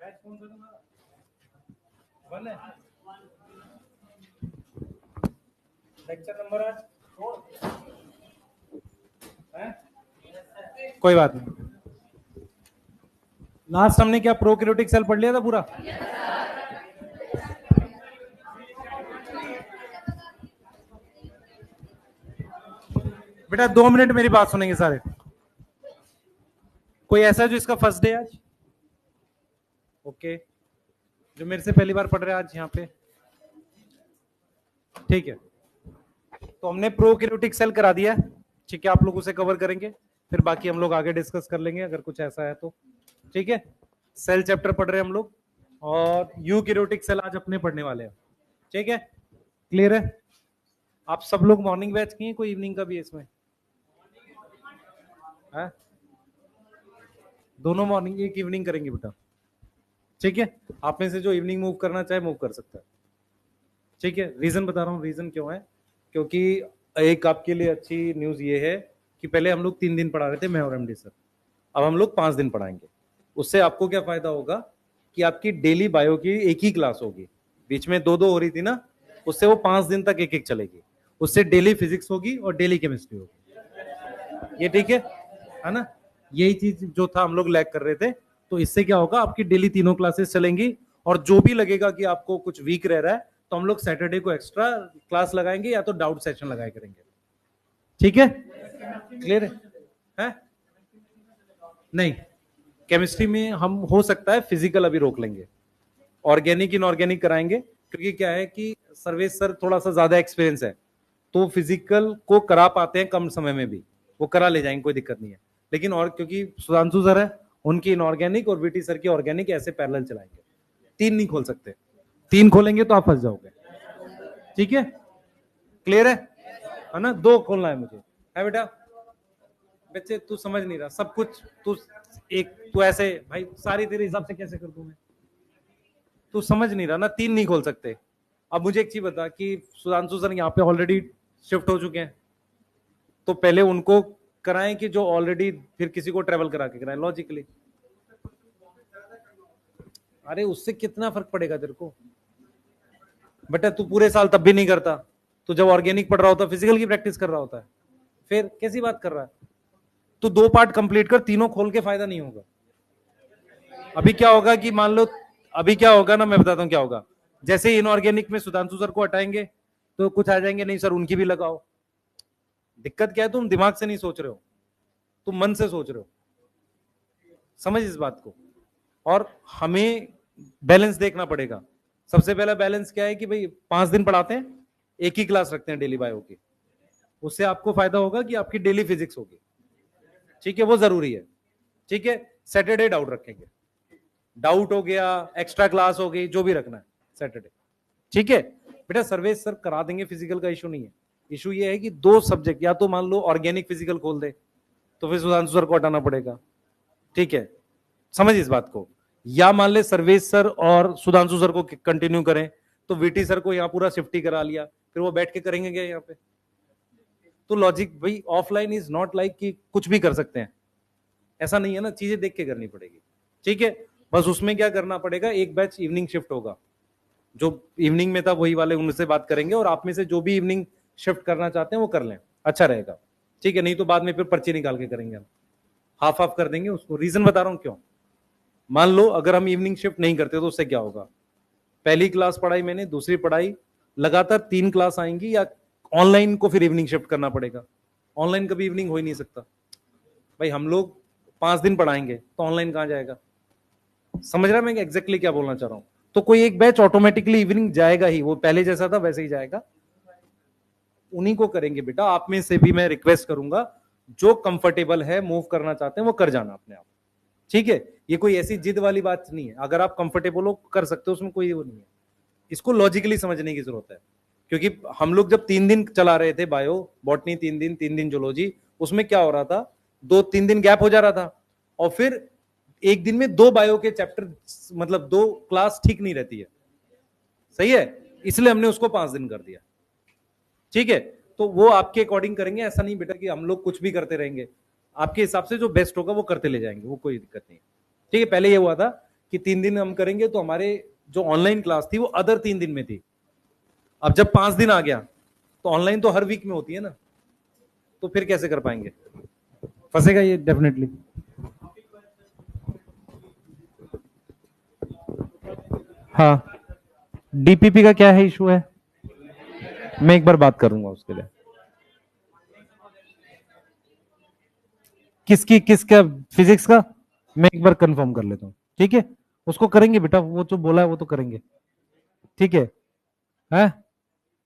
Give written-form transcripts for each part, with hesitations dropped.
कौन सा तुम्हारा? वन है। लेक्चर नंबर आज 4 है। कोई बात नहीं। लास्ट हमने क्या प्रोकैरियोटिक सेल पढ़ लिया था पूरा? बेटा 2 मिनट मेरी बात सुनेंगे सारे। कोई ऐसा जो इसका फर्स्ट डे आज? ओके, जो मेरे से पहली बार पढ़ रहे हैं आज यहाँ पे, ठीक है। तो हमने प्रोकैरियोटिक सेल करा दिया है, ठीक है। आप लोग उसे कवर करेंगे, फिर बाकी हम लोग आगे डिस्कस कर लेंगे अगर कुछ ऐसा है तो, ठीक है। सेल चैप्टर पढ़ रहे हैं हम लोग, और यूकैरियोटिक सेल आज अपने पढ़ने वाले हैं, ठीक है। क्लियर है? आप सब लोग मॉर्निंग बैच किए, कोई इवनिंग का भी है इसमें? है? दोनों मॉर्निंग एक इवनिंग करेंगे बेटा, ठीक है। आप में से जो इवनिंग मूव करना चाहे मूव कर सकता है, ठीक है। रीजन बता रहा हूँ, रीजन क्यों है, क्योंकि एक आपके लिए अच्छी न्यूज ये है कि पहले हम लोग 3 दिन पढ़ा रहे थे, मैं और एमडी सर, अब हम लोग 5 दिन पढ़ाएंगे। उससे आपको क्या फायदा होगा कि आपकी डेली बायो की एक ही क्लास होगी, बीच में 2-2 हो रही थी ना, उससे वो 5 दिन तक एक चलेगी। उससे डेली फिजिक्स होगी और डेली केमिस्ट्री होगी, ये ठीक है ना। यही चीज जो था हम लोग लैग कर रहे थे, तो इससे क्या होगा, आपकी डेली तीनों क्लासेस चलेंगी, और जो भी लगेगा कि आपको कुछ वीक रह रहा है तो हम लोग सैटरडे को एक्स्ट्रा क्लास लगाएंगे या तो डाउट सेशन लगाया करेंगे, ठीक है। क्लियर है? नहीं, केमिस्ट्री में हम हो सकता है फिजिकल अभी रोक लेंगे, ऑर्गेनिक इनऑर्गेनिक कराएंगे, क्योंकि क्या है कि सर्वेश सर थोड़ा सा ज्यादा एक्सपीरियंस है, तो फिजिकल को करा पाते हैं कम समय में भी, वो करा ले जाएंगे, कोई दिक्कत नहीं है। लेकिन और क्योंकि सुधांशु सर है, उनकी इनऑर्गेनिक और वीटी सर की ऑर्गेनिक ऐसे पैरेलल चलाएंगे, 3 नहीं खोल सकते, 3 खोलेंगे तो आप फंस जाओगे, ठीक है। क्लियर है ना? 2 खोलना है मुझे, है बेटा। बच्चे तू समझ नहीं रहा सब कुछ, तू ऐसे भाई सारी तेरे हिसाब से कैसे कर दूं मैं? तू समझ नहीं रहा ना, 3 नहीं खोल सकते। अब मुझे एक चीज बता कि सुधांशु सर यहाँ पे ऑलरेडी शिफ्ट हो चुके हैं, तो पहले उनको कराएं कि जो ऑलरेडी फिर किसी को ट्रेवल करा के कराएं लॉजिकली? अरे उससे कितना फर्क पड़ेगा तेरे को बेटा, तू पूरे साल तब भी नहीं करता, तू जब ऑर्गेनिक पढ़ रहा होता फिजिकल की प्रैक्टिस कर रहा होता है, फिर कैसी बात कर रहा है? तू 2 पार्ट कंप्लीट कर, तीनों खोल के फायदा नहीं होगा। अभी क्या होगा कि मान लो, अभी क्या होगा ना, मैं बताता हूँ क्या होगा। जैसे इनऑर्गेनिक में सुधांशु सर को हटाएंगे तो कुछ आ जाएंगे, नहीं सर उनकी भी लगाओ। दिक्कत क्या है, तुम दिमाग से नहीं सोच रहे हो, तुम मन से सोच रहे हो, समझ इस बात को। और हमें बैलेंस देखना पड़ेगा। सबसे पहला बैलेंस क्या है कि भाई 5 दिन पढ़ाते हैं, एक ही क्लास रखते हैं डेली बायो की, उससे आपको फायदा होगा कि आपकी डेली फिजिक्स होगी, ठीक है, वो जरूरी है, ठीक है। सैटरडे डाउट रखेंगे, डाउट हो गया, एक्स्ट्रा क्लास हो गई, जो भी रखना है सैटरडे, ठीक है। बेटा सर्वेश सर करा देंगे, फिजिकल का इशू नहीं है। इशू ये है कि 2 सब्जेक्ट, या तो मान लो ऑर्गेनिक फिजिकल खोल दे तो फिर सुधांशु सर को हटाना पड़ेगा, ठीक है, समझ इस बात को। या मान ले सर्वेश सर और सुधांशु सर को कंटिन्यू करें, तो वीटी सर को यहाँ पूरा शिफ्ट ही करा लिया, फिर वो बैठ के करेंगे क्या यहाँ पे? तो लॉजिक भाई, ऑफलाइन इज नॉट लाइक कि कुछ भी कर सकते हैं, ऐसा नहीं है ना, चीजें देख के करनी पड़ेगी, ठीक है। बस उसमें क्या करना पड़ेगा, एक बैच इवनिंग शिफ्ट होगा, जो इवनिंग में था वही वाले उनसे बात करेंगे, और आप में से जो भी इवनिंग शिफ्ट करना चाहते हैं वो कर लें, अच्छा रहेगा, ठीक है। नहीं तो बाद में फिर पर्ची निकाल के करेंगे हम, हाफ हाफ कर देंगे उसको। रीजन बता रहा हूं क्यों। मान लो अगर हम इवनिंग शिफ्ट नहीं करते तो उससे क्या होगा, पहली क्लास पढ़ाई मैंने, दूसरी पढ़ाई, लगातार 3 क्लास आएंगी, या ऑनलाइन को फिर इवनिंग शिफ्ट करना पड़ेगा। ऑनलाइन कभी इवनिंग हो ही नहीं सकता भाई, हम लोग 5 दिन पढ़ाएंगे तो ऑनलाइन कहां जाएगा? समझ रहा है मैं एग्जैक्टली क्या बोलना चाह रहा हूं? तो कोई एक बैच ऑटोमेटिकली इवनिंग जाएगा ही, वो पहले जैसा था वैसे ही जाएगा, उन्हीं को करेंगे बेटा। आप में से भी मैं रिक्वेस्ट करूंगा, जो कंफर्टेबल है मूव करना चाहते हैं वो कर जाना अपने आप, ठीक है। ये कोई ऐसी जिद वाली बात नहीं है, अगर आप कंफर्टेबल हो कर सकते हो, उसमें कोई वो नहीं है। इसको लॉजिकली समझने की जरूरत है, क्योंकि हम लोग जब 3 दिन चला रहे थे बायो बॉटनी, 3 दिन जूलॉजी, उसमें क्या हो रहा था, 2-3 दिन गैप हो जा रहा था, और फिर एक दिन में 2 बायो के चैप्टर, मतलब 2 क्लास ठीक नहीं रहती है, सही है, इसलिए हमने उसको 5 दिन कर दिया, ठीक है। तो वो आपके अकॉर्डिंग करेंगे, ऐसा नहीं बेटा कि हम लोग कुछ भी करते रहेंगे, आपके हिसाब से जो बेस्ट होगा वो करते ले जाएंगे, वो कोई दिक्कत नहीं, ठीक है। पहले ये हुआ था कि 3 दिन हम करेंगे, तो हमारे जो ऑनलाइन क्लास थी वो अदर 3 दिन में थी। अब जब 5 दिन आ गया तो ऑनलाइन तो हर वीक में होती है ना, तो फिर कैसे कर पाएंगे? फंसेगा ये डेफिनेटली। हाँ, डीपीपी का क्या है इशू है, मैं एक बार बात करूंगा उसके लिए। किसका? फिजिक्स का? मैं एक बार कंफर्म कर लेता हूँ, ठीक है? उसको करेंगे बेटा, वो जो बोला है वो तो करेंगे, ठीक है?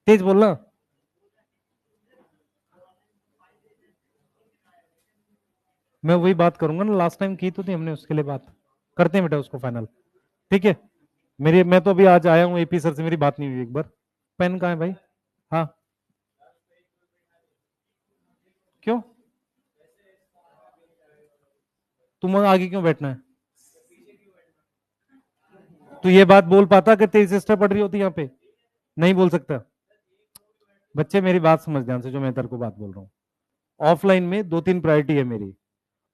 तेज बोलना। मैं वही बात करूंगा ना, लास्ट टाइम की तो थी हमने, उसके लिए बात करते हैं बेटा उसको फाइनल, ठीक है? मैं तो अभी आज आया हूँ एपी सर से, मेरी बात नहीं हुई एक बार। पेन कहाँ है भाई? हाँ, क्यों? तुम आगे क्यों बैठना है? तो ये बात बोल पाता कि तेरी सिस्टर पढ़ रही होती यहाँ पे? नहीं बोल सकता। बच्चे मेरी बात समझ ध्यान से, जो मैं तेरे को बात बोल रहा हूँ। ऑफलाइन में 2-3 प्रायोरिटी है मेरी।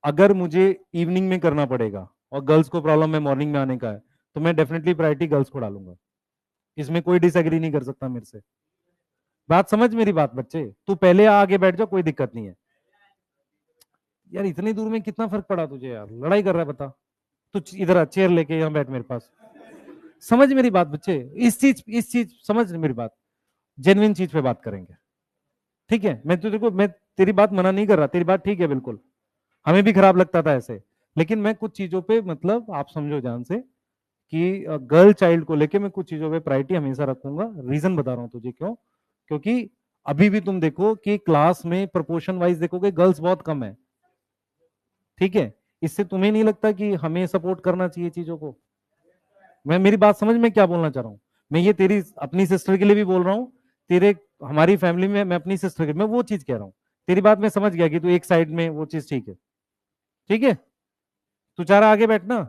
अगर मुझे इवनिंग में करना पड़ेगा और गर्ल्स को प्रॉब्लम है मॉर्निंग में आने का है, तो मैं डेफिनेटली प्रायोरिटी गर्ल्स को डालूंगा। इसमें कोई डिसएग्री नहीं कर सकता मेरे से। बात समझ मेरी बात बच्चे, तू पहले आगे बैठ जा, कोई दिक्कत नहीं है। यार इतनी दूर में कितना फर्क पड़ा तुझे यार, लड़ाई कर रहा है बता। तू इधर आ, चेयर लेके यहाँ बैठ मेरे पास। समझ मेरी बात बच्चे, इस चीज समझ मेरी बात। जेन्युइन चीज पे बात करेंगे, ठीक है? मैं तुझे को मैं तेरी बात मना नहीं कर रहा, तेरी बात ठीक है बिल्कुल। हमें भी खराब लगता था ऐसे, लेकिन मैं कुछ चीजों पे, मतलब आप समझो ध्यान से, कि गर्ल चाइल्ड को लेके मैं कुछ चीजों पे प्रायोरिटी हमेशा रखूंगा। रीजन बता रहा हूँ तुझे क्यों। क्योंकि अभी भी तुम देखो कि क्लास में प्रोपोर्शन वाइज देखोगे गर्ल्स बहुत कम है, ठीक है? इससे तुम्हें नहीं लगता कि हमें सपोर्ट करना चाहिए चीजों को? मैं मेरी बात समझ में क्या बोलना चाह रहा हूँ? मैं ये तेरी अपनी सिस्टर के लिए भी बोल रहा हूँ, तेरे हमारी फैमिली में मैं अपनी सिस्टर के, मैं वो चीज कह रहा हूँ। तेरी बात मैं समझ गया कि तू एक साइड में वो चीज, ठीक है? ठीक है, तू चाह रहा आगे बैठना?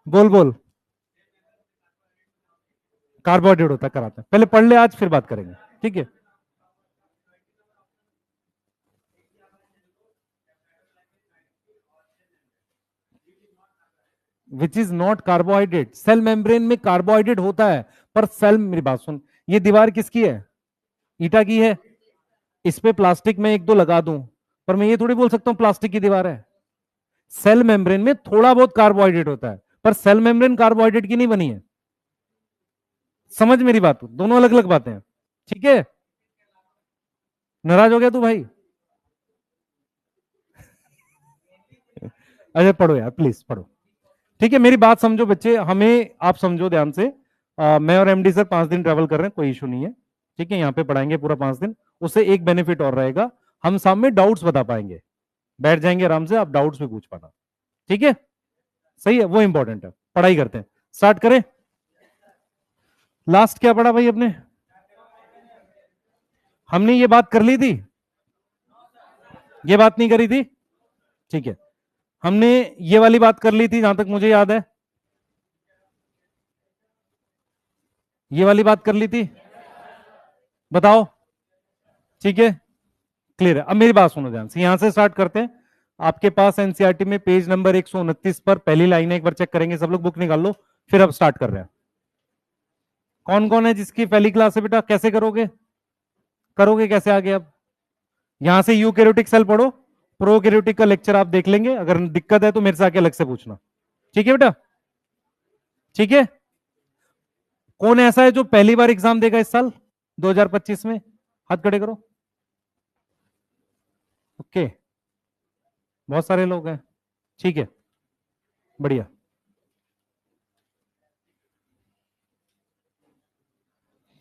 बोल बोल। कार्बोहाइड्रेट होता है, कराते हैं, पहले पढ़ ले आज, फिर बात करेंगे, ठीक है? Which is not carbohydrate. Cell membrane में कार्बोहाइड्रेट होता है, पर सेल, मेरी बात सुन, ये दीवार किसकी है? ईटा की है। इस पे प्लास्टिक में एक दो लगा दूं, पर मैं ये थोड़ी बोल सकता हूं प्लास्टिक की दीवार है। सेल मेम्ब्रेन में थोड़ा बहुत कार्बोहाइड्रेट होता है, पर सेल मेम्ब्रेन कार्बोहाइड्रेट की नहीं बनी है। समझ मेरी बात, दोनों अलग अलग बातें हैं, ठीक है? नाराज हो गया तू भाई? अरे पढ़ो यार, प्लीज पढ़ो, ठीक है? मेरी बात समझो बच्चे, हमें आप समझो ध्यान से। मैं और एमडी सर 5 दिन ट्रेवल कर रहे हैं, कोई इशू नहीं है, ठीक है? यहाँ पे पढ़ाएंगे पूरा 5 दिन। उससे एक बेनिफिट और रहेगा, हम सामने डाउट्स बता पाएंगे, बैठ जाएंगे आराम से, आप डाउट्स भी पूछ पाना, ठीक है? सही है, वो इंपॉर्टेंट है। पढ़ाई करते हैं, स्टार्ट करें। लास्ट क्या पढ़ा भाई अपने? हमने ये बात कर ली थी, ये बात नहीं करी थी, ठीक है? हमने ये वाली बात कर ली थी जहां तक मुझे याद है, ये वाली बात कर ली थी, बताओ, ठीक है? क्लियर है? अब मेरी बात सुनो ध्यान से, यहां से स्टार्ट करते हैं। आपके पास एनसीईआरटी में पेज नंबर 129 पर पहली लाइन है, एक बार चेक करेंगे सब लोग, बुक निकाल लो, फिर अब स्टार्ट कर रहे हैं। कौन कौन है जिसकी पहली क्लास है बेटा? कैसे करोगे? करोगे कैसे आगे? अब यहां से यूकैरियोटिक सेल पढ़ो, प्रोकैरियोटिक का लेक्चर आप देख लेंगे, अगर दिक्कत है तो मेरे से आके अलग से पूछना, ठीक है बेटा? ठीक है? कौन ऐसा है जो पहली बार एग्जाम देगा इस साल 2025 में? हाथ खड़े करो। ओके, बहुत सारे लोग हैं, ठीक है, बढ़िया।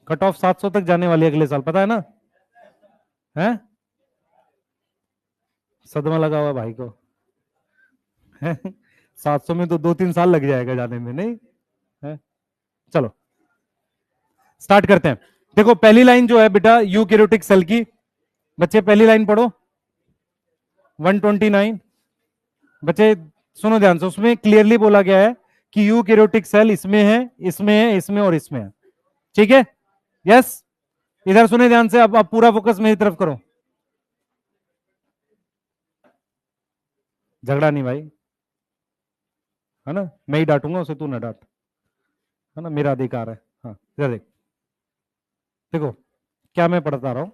कट ऑफ 700 तक जाने वाली है अगले साल, पता है ना? है? सदमा लगा हुआ भाई को। 700 में तो 2-3 साल लग जाएगा जाने में, नहीं है? चलो स्टार्ट करते हैं। देखो पहली लाइन जो है बेटा यूकैरियोटिक सेल की, बच्चे पहली लाइन पढ़ो, 129। बच्चे सुनो ध्यान से, उसमें क्लियरली बोला गया है कि यूकैरियोटिक सेल इसमें है, इसमें है, इसमें और इसमें है, ठीक है? यस, इधर सुने ध्यान से, अब पूरा फोकस मेरी तरफ करो। झगड़ा नहीं भाई, है ना, मैं ही डांटूंगा उसे, तू ना डांट, है ना, मेरा अधिकार है। हाँ इधर देख, देखो क्या मैं पढ़ता रहा हूं।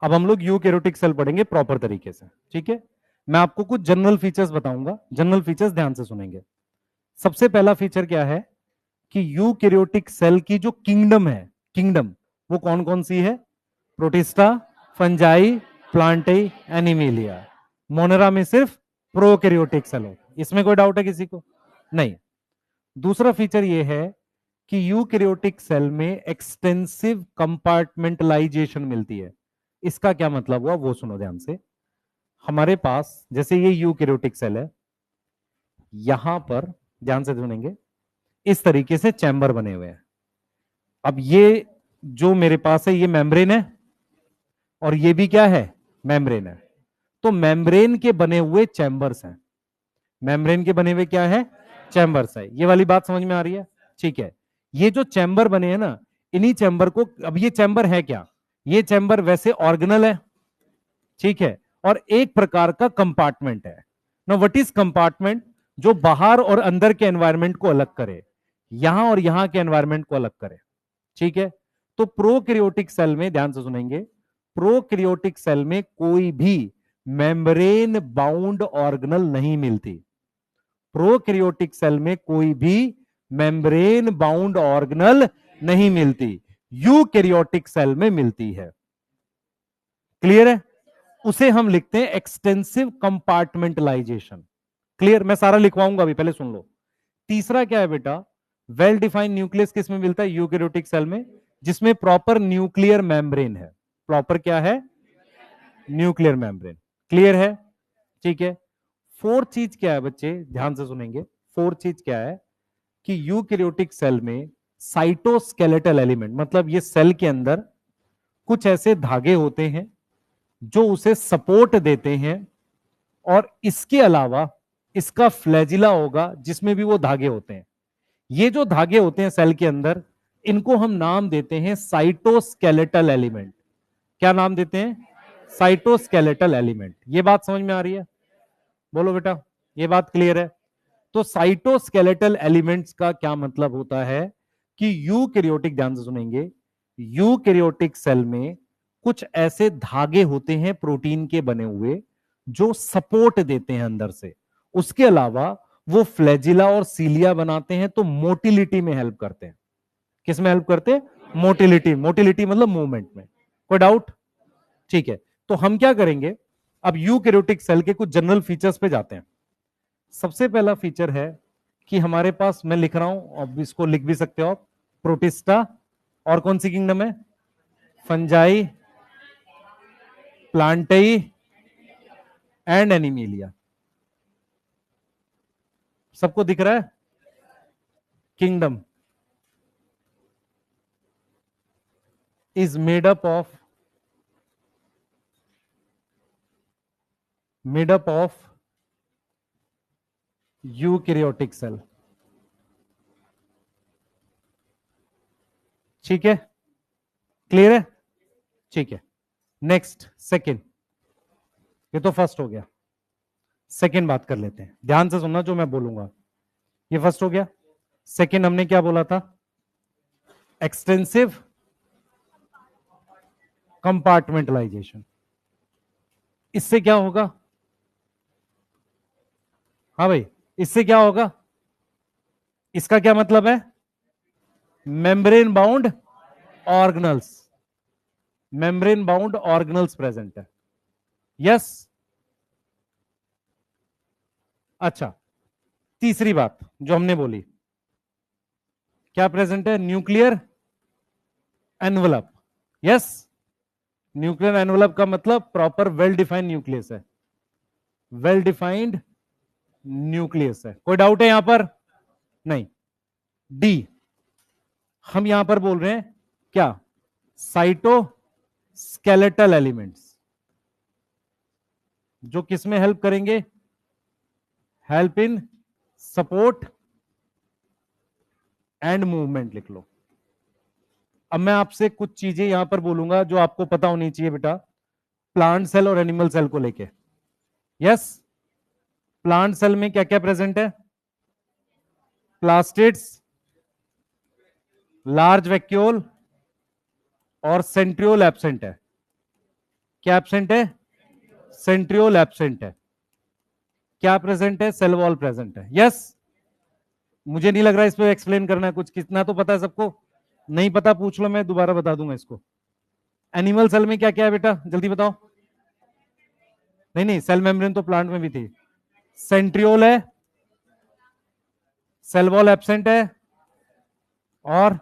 अब हम लोग यूकैरियोटिक सेल पढ़ेंगे प्रॉपर तरीके से, ठीक है। मैं आपको कुछ जनरल फीचर्स बताऊंगा, जनरल फीचर्स ध्यान से सुनेंगे। सबसे पहला फीचर क्या है कि यूकैरियोटिक सेल की जो किंगडम है, किंगडम वो कौन कौन सी है? Protista, fungi, प्लांटाई, animalia. मोनेरा में सिर्फ प्रोकैरियोटिक सेल हो, इसमें कोई डाउट है किसी को? नहीं। दूसरा फीचर ये है कि यूकैरियोटिक सेल में एक्सटेंसिव कंपार्टमेंटलाइजेशन मिलती है। इसका क्या मतलब हुआ वो सुनो ध्यान से। हमारे पास जैसे ये यूकैरियोटिक सेल है, यहां पर ध्यान से सुनेंगे, इस तरीके से चैम्बर बने हुए हैं। अब ये जो मेरे पास है ये मेम्ब्रेन है, और ये भी क्या है? मेम्ब्रेन है। तो मेम्ब्रेन के बने हुए चैम्बर्स हैं, मेम्ब्रेन के बने हुए क्या है? चैम्बर्स है। ये वाली बात समझ में आ रही है? ठीक है। ये जो चैम्बर बने हैं ना, इन्हीं चैम्बर को, अब ये चैम्बर है क्या? ये चैम्बर वैसे ऑर्गेनल है, ठीक है, और एक प्रकार का कंपार्टमेंट है ना। What is compartment? जो बाहर और अंदर के एनवायरमेंट को अलग करे, यहां और यहां के एनवायरमेंट को अलग करे, ठीक है। तो प्रोकैरियोटिक सेल में ध्यान से सुनेंगे, प्रोकैरियोटिक सेल में कोई भी मेम्ब्रेन बाउंड ऑर्गेनल नहीं मिलती। प्रोकैरियोटिक सेल में कोई भी मेम्ब्रेन बाउंड ऑर्गेनल नहीं मिलती, यूकैरियोटिक सेल में मिलती है। क्लियर है? उसे हम लिखते हैं एक्सटेंसिव कंपार्टमेंटलाइजेशन। क्लियर? मैं सारा लिखवाऊंगा अभी, पहले सुन लो। तीसरा क्या है बेटा? वेल डिफाइंड न्यूक्लियस किसमें मिलता है? यूकैरियोटिक सेल में, जिसमें प्रॉपर न्यूक्लियर मेम्ब्रेन है। प्रॉपर क्या है? Nuclear membrane. क्लियर है? ठीक है। फोर्थ चीज क्या है बच्चे, ध्यान से सुनेंगे। फोर्थ चीज क्या है कि यूकैरियोटिक सेल में साइटोस्केलेटल एलिमेंट, मतलब ये सेल के अंदर कुछ ऐसे धागे होते हैं जो उसे सपोर्ट देते हैं, और इसके अलावा इसका फ्लैजिला होगा जिसमें भी वो धागे होते हैं। ये जो धागे होते हैं सेल के अंदर, इनको हम नाम देते हैं साइटोस्केलेटल एलिमेंट। क्या नाम देते हैं? Cytoskeletal element. ये बात समझ में आ रही है? बोलो बेटा, ये बात क्लियर है? तो साइटोस्केलेटल एलिमेंट्स का क्या मतलब होता है कि यूकैरियोटिक, ध्यान से सुनेंगे, यूकैरियोटिक सेल में कुछ ऐसे धागे होते हैं प्रोटीन के बने हुए जो सपोर्ट देते हैं अंदर से। उसके अलावा वो फ्लैजिला और सीलिया बनाते हैं, तो मोटिलिटी में हेल्प करते हैं। किस में हेल्प करते हैं? मोटिलिटी। मोटिलिटी मतलब मूवमेंट में। कोई डाउट? ठीक है। तो हम क्या करेंगे, अब यूकैरियोटिक सेल के कुछ जनरल फीचर्स पे जाते हैं। सबसे पहला फीचर है कि हमारे पास, मैं लिख रहा हूं, अब इसको लिख भी सकते हो आप, प्रोटिस्टा, और कौन सी किंगडम है? Fungi, plantae and animalia. सबको दिख रहा है? Kingdom is made up of eukaryotic cell. ठीक है? क्लियर है? ठीक है। Next, second. ये तो फर्स्ट हो गया, सेकंड बात कर लेते हैं। ध्यान से सुनना जो मैं बोलूंगा। ये फर्स्ट हो गया। सेकंड हमने क्या बोला था? Extensive compartmentalisation. इससे क्या होगा? हाँ भाई, इससे क्या होगा? इसका क्या मतलब है? Membrane bound organelles, membrane bound organelles present है। यस? अच्छा, तीसरी बात जो हमने बोली, क्या प्रेजेंट है? Nuclear envelope. Yes? Nuclear envelope का मतलब प्रॉपर वेल डिफाइंड न्यूक्लियस है, वेल डिफाइंड न्यूक्लियस है। कोई डाउट है यहां पर? नहीं। डी, हम यहां पर बोल रहे हैं क्या? साइटोस्केलेटल एलिमेंट्स, जो किसमें हेल्प करेंगे? Help in support and movement. लिख लो। अब मैं आपसे कुछ चीजें यहां पर बोलूंगा जो आपको पता होनी चाहिए बेटा, प्लांट सेल और एनिमल सेल को लेके। यस? प्लांट सेल में क्या क्या प्रेजेंट है? प्लास्टिड्स, लार्ज वैक्यूल और सेंट्रियोल एब्सेंट है। क्या एब्सेंट है? सेंट्रियोल एब्सेंट है। क्या प्रेजेंट है? सेल वॉल प्रेजेंट है। यस, मुझे नहीं लग रहा इस पे एक्सप्लेन करना है कुछ, कितना तो पता है सबको। नहीं पता पूछ लो, मैं दोबारा बता दूंगा इसको। एनिमल सेल में क्या क्या है बेटा, जल्दी बताओ। नहीं नहीं, सेल मेम्ब्रेन तो प्लांट में भी थी। सेंट्रियोल है, सेल वॉल एब्सेंट है, और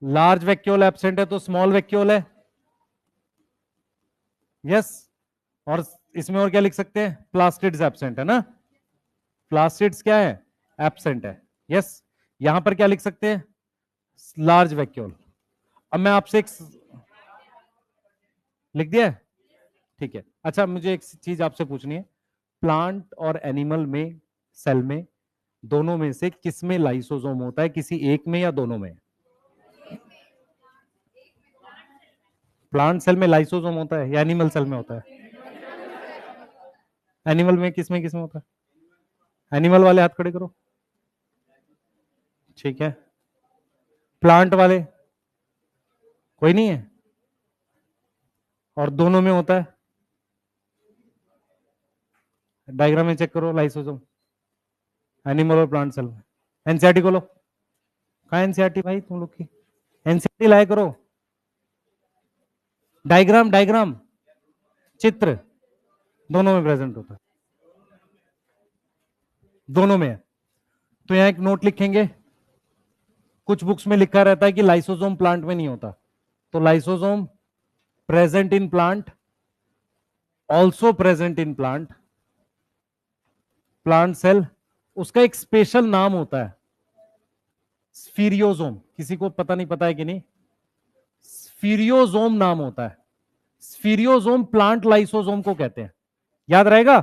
लार्ज वैक्यूल एब्सेंट है, तो स्मॉल वैक्यूल है। यस, और इसमें और क्या लिख सकते हैं? प्लास्टिड्स एब्सेंट है ना। प्लास्टिड्स क्या है? एब्सेंट है। यस, यहां पर क्या लिख सकते हैं? Large vacuole. अब मैं आपसे एक लिख दिया है? ठीक है। अच्छा, मुझे एक चीज आपसे पूछनी है। प्लांट और एनिमल में, सेल में, दोनों में से किस में लाइसोसोम होता है? किसी एक में या दोनों में? प्लांट सेल में लाइसोसोम होता है या एनिमल सेल में होता है? एनिमल में किस में होता है? एनिमल वाले हाथ खड़े करो। ठीक है। प्लांट वाले? कोई नहीं है? और दोनों में होता है? डायग्राम में चेक करो लाइसोसोम, एनिमल और प्लांट सेल में। एनसीईआरटी खोलो। कहा एनसीईआरटी भाई तुम लोग की? एनसीईआरटी लाया करो। डायग्राम, डायग्राम, चित्र दोनों में प्रेजेंट होता है। दोनों में है। तो यहां एक नोट लिखेंगे। कुछ बुक्स में लिखा रहता है कि लाइसोसोम प्लांट में नहीं होता, तो lysosome present in plant, also present in plant, plant cell. उसका एक स्पेशल नाम होता है, स्फीरियोजोम। किसी को पता नहीं, पता है कि नहीं? स्फीरियोजोम नाम होता है। स्फीरियोजोम प्लांट लाइसोसोम को कहते हैं। याद रहेगा?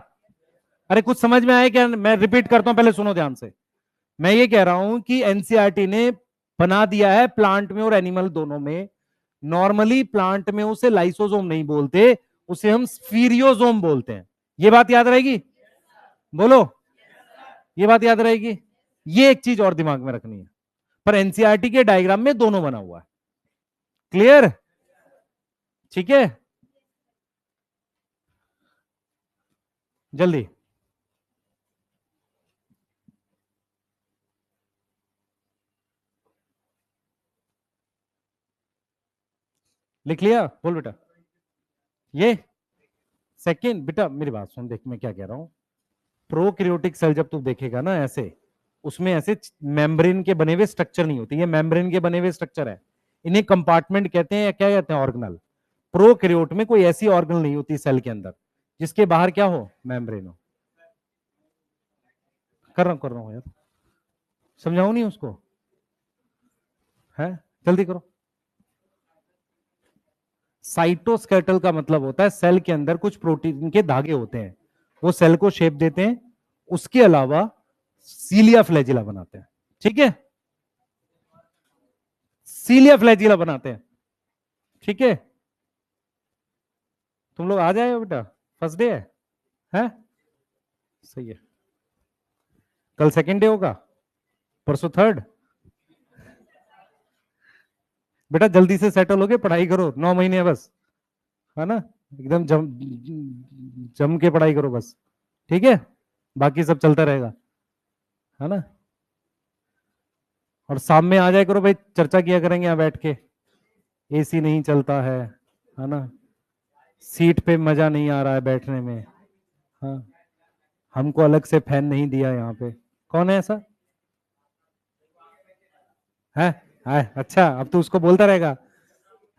अरे कुछ समझ में आया क्या? मैं रिपीट करता हूं, पहले सुनो ध्यान से। मैं ये कह रहा हूं कि एनसीईआरटी ने बना दिया है प्लांट में और एनिमल दोनों में। नॉर्मली प्लांट में उसे लाइसोसोम नहीं बोलते, उसे हम स्फीरियोजोम बोलते हैं। ये बात याद रहेगी? बोलो, ये बात याद रहेगी? ये एक चीज और दिमाग में रखनी है। पर एनसीईआरटी के डायग्राम में दोनों बना हुआ है। क्लियर? ठीक है, जल्दी लिख लिया? बोल बेटा। ये सेकेंड, बेटा मेरी बात सुन, देख मैं क्या कह रहा हूं। प्रोकैरियोटिक सेल जब तू देखेगा ना ऐसे, उसमें ऐसे मेम्ब्रेन के बने हुए स्ट्रक्चर नहीं होते। ये मेम्ब्रेन के बने हुए स्ट्रक्चर है। इन्हें कंपार्टमेंट कहते हैं या क्या कहते हैं? ऑर्गेनल। प्रोकैरियोट में कोई ऐसी ऑर्गेनल नहीं होती सेल के अंदर जिसके बाहर क्या हो? मेम्ब्रेन हो। कर रहा हूं यार, समझाऊ नहीं उसको? है, जल्दी करो। साइटोस्केटल का मतलब होता है सेल के अंदर कुछ प्रोटीन के धागे होते हैं, वो सेल को शेप देते हैं। उसके अलावा सीलिया फ्लैजिला बनाते हैं। ठीक है, सीलिया फ्लैजिला बनाते हैं। ठीक है, तुम लोग आ जाए बेटा, फर्स्ट डे है? सही है। कल सेकेंड डे होगा, परसों थर्ड। बेटा जल्दी से सेटल हो गए, पढ़ाई करो, 9 महीने है बस, है ना? एकदम जम जम के पढ़ाई करो बस। ठीक है, बाकी सब चलता रहेगा, है ना? और शाम में आ जाए करो भाई, चर्चा किया करेंगे यहाँ बैठ के। एसी नहीं चलता है ना? सीट पे मजा नहीं आ रहा है बैठने में। हाँ, हमको अलग से फैन नहीं दिया यहाँ पे। कौन है ऐसा? है अच्छा, अब तू उसको बोलता रहेगा?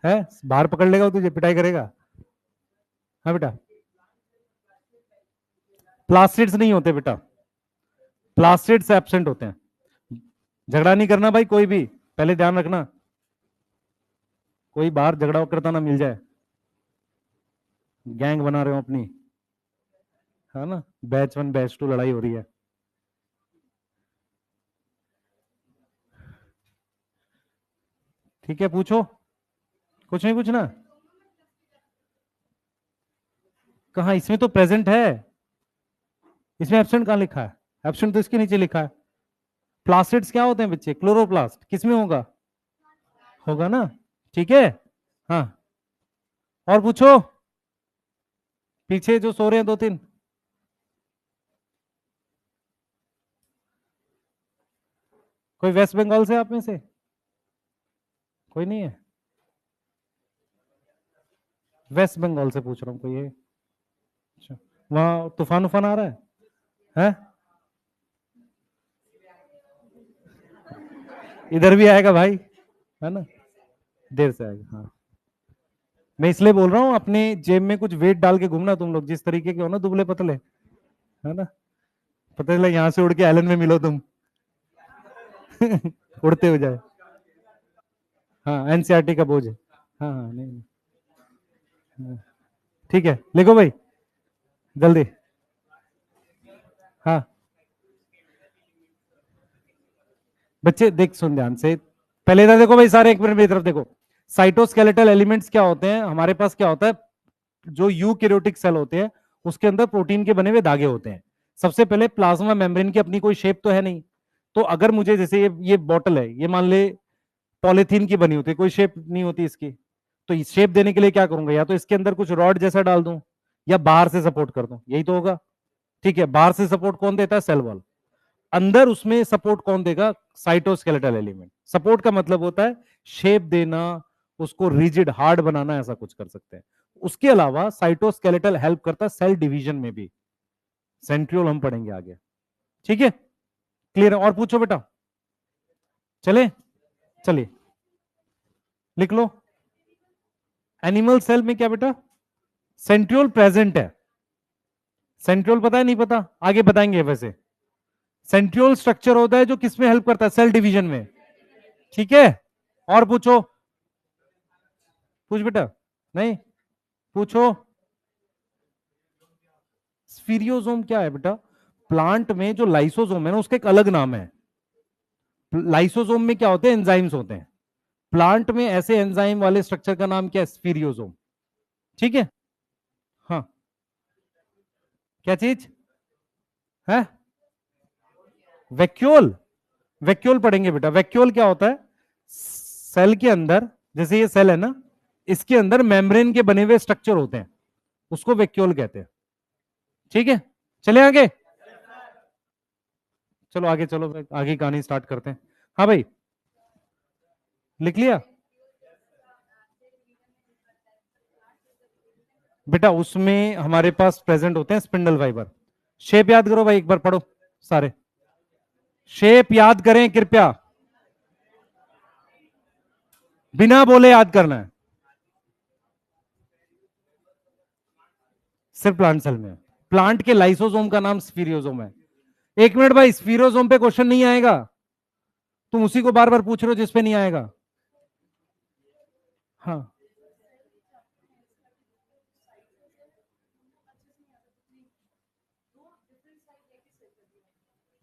है, बाहर पकड़ लेगा तुझे, पिटाई करेगा। हाँ बेटा, प्लास्टिड्स नहीं होते बेटा, प्लास्टिड्स एब्सेंट होते हैं। झगड़ा नहीं करना भाई कोई भी, पहले ध्यान रखना, कोई बाहर झगड़ा करता ना मिल जाए। गैंग बना रहे हो अपनी, है ना? बैच 1 बैच 2 लड़ाई हो रही है। ठीक है, पूछो। कुछ नहीं पूछना? कहाँ, इसमें तो प्रेजेंट है, इसमें एब्सेंट कहाँ लिखा है? एब्सेंट तो इसके नीचे लिखा है। प्लास्टिड्स क्या होते हैं बच्चे? क्लोरोप्लास्ट। किसमें होगा? होगा ना, ठीक है। हाँ, और पूछो, पीछे जो सो रहे हैं दो तीन। कोई वेस्ट बंगाल से आप में से? कोई नहीं है? वेस्ट बंगाल से पूछ रहा हूँ, कोई है? अच्छा, वहां तूफान उफान आ रहा है? हैं? इधर भी आएगा भाई, है ना, देर से आएगा। हाँ, मैं इसलिए बोल रहा हूँ, अपने जेब में कुछ वेट डाल के घूमना तुम लोग, जिस तरीके के हो ना, दुबले पतले, है ना, पता चला यहाँ से उड़ के आइलैंड में मिलो तुम। उड़ते हो जाए। हाँ, एनसीईआरटी का बोझ है। हाँ हाँ, नहीं नहीं, हाँ, ठीक है, लिखो भाई जल्दी। हाँ बच्चे देख, सुन ध्यान से, पहले इधर देखो भाई सारे, एक मिनट मेरी तरफ देखो। साइटोस्केलेटल एलिमेंट्स क्या होते हैं हमारे पास? क्या होता है, जो यूकैरियोटिक सेल होते हैं उसके अंदर प्रोटीन के बने हुए धागे होते हैं। सबसे पहले प्लाज्मा मेम्ब्रेन की अपनी कोई शेप तो है नहीं, तो अगर मुझे जैसे ये बॉटल है, ये मान ले पॉलिथीन की बनी होती है, कोई शेप नहीं होती इसकी, तो शेप देने के लिए क्या करूंगा, या तो इसके अंदर कुछ रॉड जैसा डाल दूं, या बाहर से सपोर्ट कर दूं, यही तो होगा। ठीक है, बाहर से सपोर्ट कौन देता है? Cell wall. अंदर उसमें सपोर्ट कौन देगा? Cytoskeletal element. सपोर्ट का मतलब होता है शेप देना, उसको रिजिड हार्ड बनाना, ऐसा कुछ कर सकते हैं। उसके अलावा साइटोस्केलेटल हेल्प करता है सेल डिवीजन में भी। सेंट्रियोल हम पढ़ेंगे आगे, ठीक है, क्लियर है? और पूछो बेटा, चले, चलिए लिख लो। एनिमल सेल में क्या बेटा? सेंट्रियोल प्रेजेंट है। सेंट्रियोल पता है नहीं पता? आगे बताएंगे वैसे। सेंट्रियोल स्ट्रक्चर होता है जो किसमें हेल्प करता है? सेल डिवीजन में, ठीक है। और पूछो, पूछ बेटा, नहीं पूछो। स्फीरियोसोम क्या है बेटा? प्लांट में जो लाइसोसोम है ना, उसका एक अलग नाम है। लाइसोसोम में क्या होते हैं? एंजाइम्स होते हैं। प्लांट में ऐसे एंजाइम वाले स्ट्रक्चर का नाम क्या है? स्फीरियोसोम, ठीक है। हाँ, क्या चीज है? वैक्यूल। वैक्यूल पढ़ेंगे बेटा। वैक्यूल क्या होता है? सेल के अंदर, जैसे ये सेल है ना, इसके अंदर मेम्ब्रेन के बने हुए स्ट्रक्चर होते हैं, उसको वैक्यूल कहते हैं, ठीक है। चले आगे, चलो आगे, चलो आगे कहानी स्टार्ट करते हैं। हाँ भाई, लिख लिया बेटा? उसमें हमारे पास प्रेजेंट होते हैं स्पिंडल फाइबर। शेप याद करो भाई, एक बार पढ़ो सारे, शेप याद करें कृपया, बिना बोले याद करना है। सिर्फ प्लांट सेल में। प्लांट के लाइसोसोम का नाम स्फीरियोसोम है। एक मिनट भाई, स्फीरोसोम पे क्वेश्चन नहीं आएगा, तुम उसी को बार बार पूछ रहे हो जिस पे नहीं आएगा। हाँ,